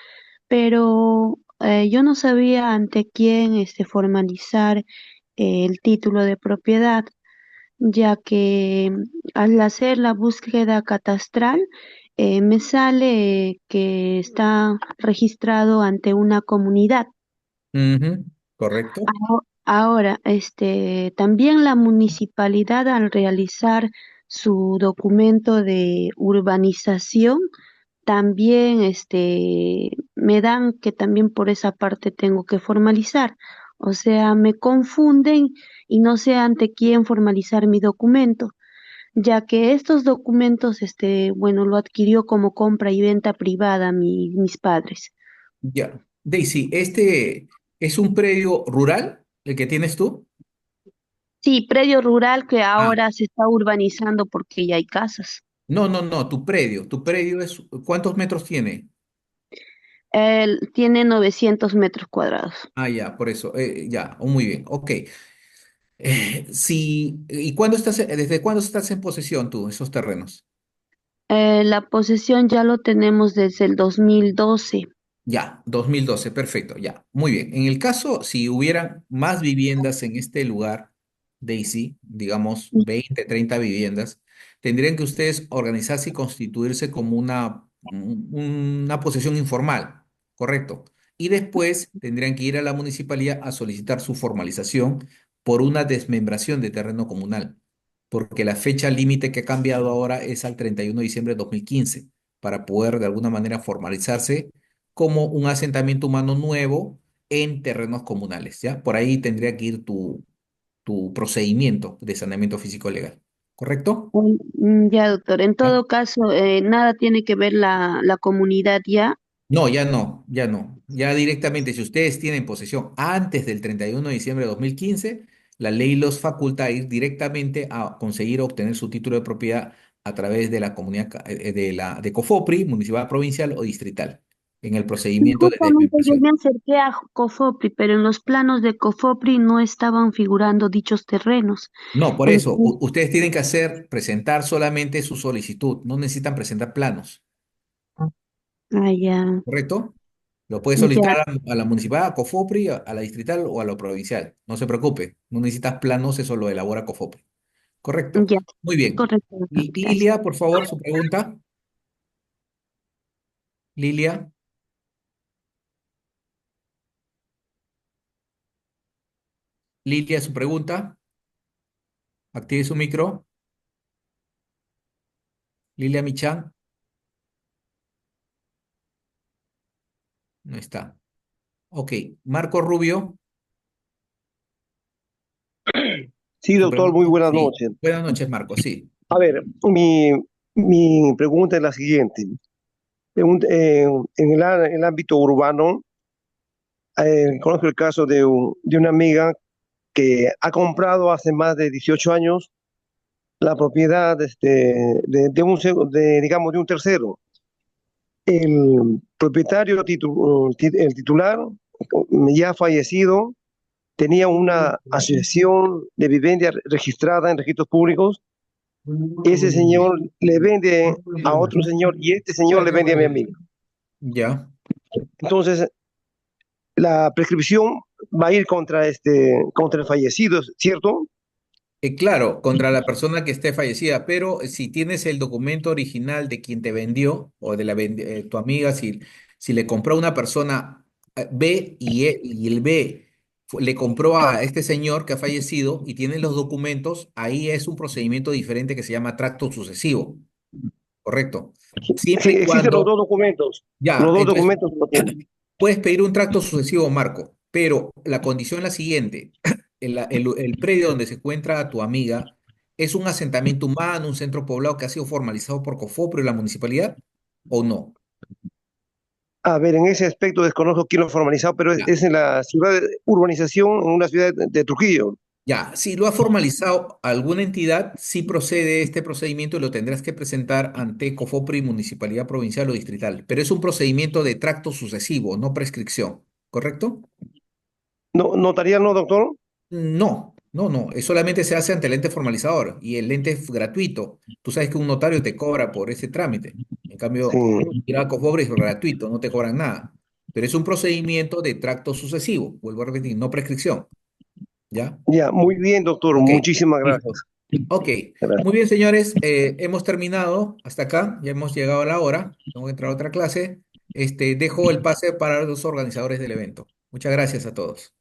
Pero yo no sabía ante quién, formalizar el título de propiedad, ya que al hacer la búsqueda catastral, me sale que está registrado ante una comunidad. Ujú, correcto. Ahora, también la municipalidad al realizar su documento de urbanización, también, me dan que también por esa parte tengo que formalizar. O sea, me confunden y no sé ante quién formalizar mi documento, ya que estos documentos, bueno, lo adquirió como compra y venta privada mis padres. Ya. Daisy, ¿este es un predio rural el que tienes tú? Sí, predio rural que Ah, ahora se está urbanizando porque ya hay casas. no, no, no, tu predio. Tu predio es, ¿cuántos metros tiene? Él tiene 900 metros cuadrados. Ah, ya, por eso. Ya, muy bien. Ok. Sí, ¿y cuándo estás, desde cuándo estás en posesión tú, esos terrenos? La posesión ya lo tenemos desde el 2012. Ya, 2012, perfecto, ya, muy bien. En el caso, si hubieran más viviendas en este lugar, Daisy, digamos 20, 30 viviendas, tendrían que ustedes organizarse y constituirse como una posesión informal, ¿correcto? Y después tendrían que ir a la municipalidad a solicitar su formalización por una desmembración de terreno comunal, porque la fecha límite que ha cambiado ahora es al 31 de diciembre de 2015, para poder de alguna manera formalizarse como un asentamiento humano nuevo en terrenos comunales, ¿ya? Por ahí tendría que ir tu procedimiento de saneamiento físico legal, ¿correcto? Ya, doctor. En ¿Ya? todo caso, nada tiene que ver la comunidad ya. No, ya no, ya no. Ya directamente, si ustedes tienen posesión antes del 31 de diciembre de 2015, la ley los faculta a ir directamente a conseguir obtener su título de propiedad a través de la comunidad de COFOPRI, municipal, provincial o distrital, en el Y procedimiento de justamente yo me desmembración. acerqué a COFOPRI, pero en los planos de COFOPRI no estaban figurando dichos terrenos. No, por eso, Entonces, ustedes tienen que presentar solamente su solicitud, no necesitan presentar planos, ya, ¿correcto? Lo puede ya, solicitar a la municipalidad, a COFOPRI, a la distrital o a lo provincial. No se preocupe, no necesitas planos, eso lo elabora COFOPRI. Correcto. ya, Muy bien. correcto, doctor. Gracias. Lilia, por favor, su pregunta. Lilia, Lilia, su pregunta. Active su micro. Lilia Michan, no está. Ok. Marco Rubio, Sí, su doctor, muy pregunta. buenas Sí. noches. Buenas noches, Marco. Sí. A ver, mi pregunta es la siguiente. En el ámbito urbano, conozco el caso de una amiga que ha comprado hace más de 18 años la propiedad digamos, de un tercero. El propietario, el titular, ya fallecido, tenía una asociación de vivienda registrada en registros públicos. Ese señor le vende a otro señor y este señor le vende a mi amigo. Ya. Entonces, la prescripción va a ir contra el fallecido, ¿cierto? Claro, contra la persona que esté fallecida, pero si tienes el documento original de quien te vendió o de tu amiga, si le compró a una persona B y el B le compró a este señor que ha fallecido y tienen los documentos, ahí es un procedimiento diferente que se llama tracto sucesivo, ¿correcto? Sí, Siempre y existen los cuando, dos documentos. ya, Los dos entonces documentos lo tienen. puedes pedir un tracto sucesivo, Marco, pero la condición es la siguiente. El predio donde se encuentra tu amiga es un asentamiento humano, un centro poblado que ha sido formalizado por COFOPRO y la municipalidad, ¿o no? A ver, en ese aspecto desconozco quién lo ha formalizado, pero Ya. es en la ciudad de urbanización, en una ciudad de Trujillo. Ya, si lo ha formalizado alguna entidad, sí procede este procedimiento y lo tendrás que presentar ante COFOPRI, Municipalidad Provincial o Distrital. Pero es un procedimiento de tracto sucesivo, no prescripción, ¿correcto? No, ¿notarial no, doctor? No, no, no, solamente se hace ante el ente formalizador y el ente es gratuito. Tú sabes que un notario te cobra por ese trámite. En Sí. cambio, ir a COFOPRI es gratuito, no te cobran nada. Pero es un procedimiento de tracto sucesivo, vuelvo a repetir, no prescripción, ¿ya? Ya, muy bien, doctor. Ok, Muchísimas listo. gracias. Ok, Gracias. muy bien, señores, hemos terminado hasta acá, ya hemos llegado a la hora, tengo que entrar a otra clase. Dejo el pase para los organizadores del evento. Muchas gracias a todos.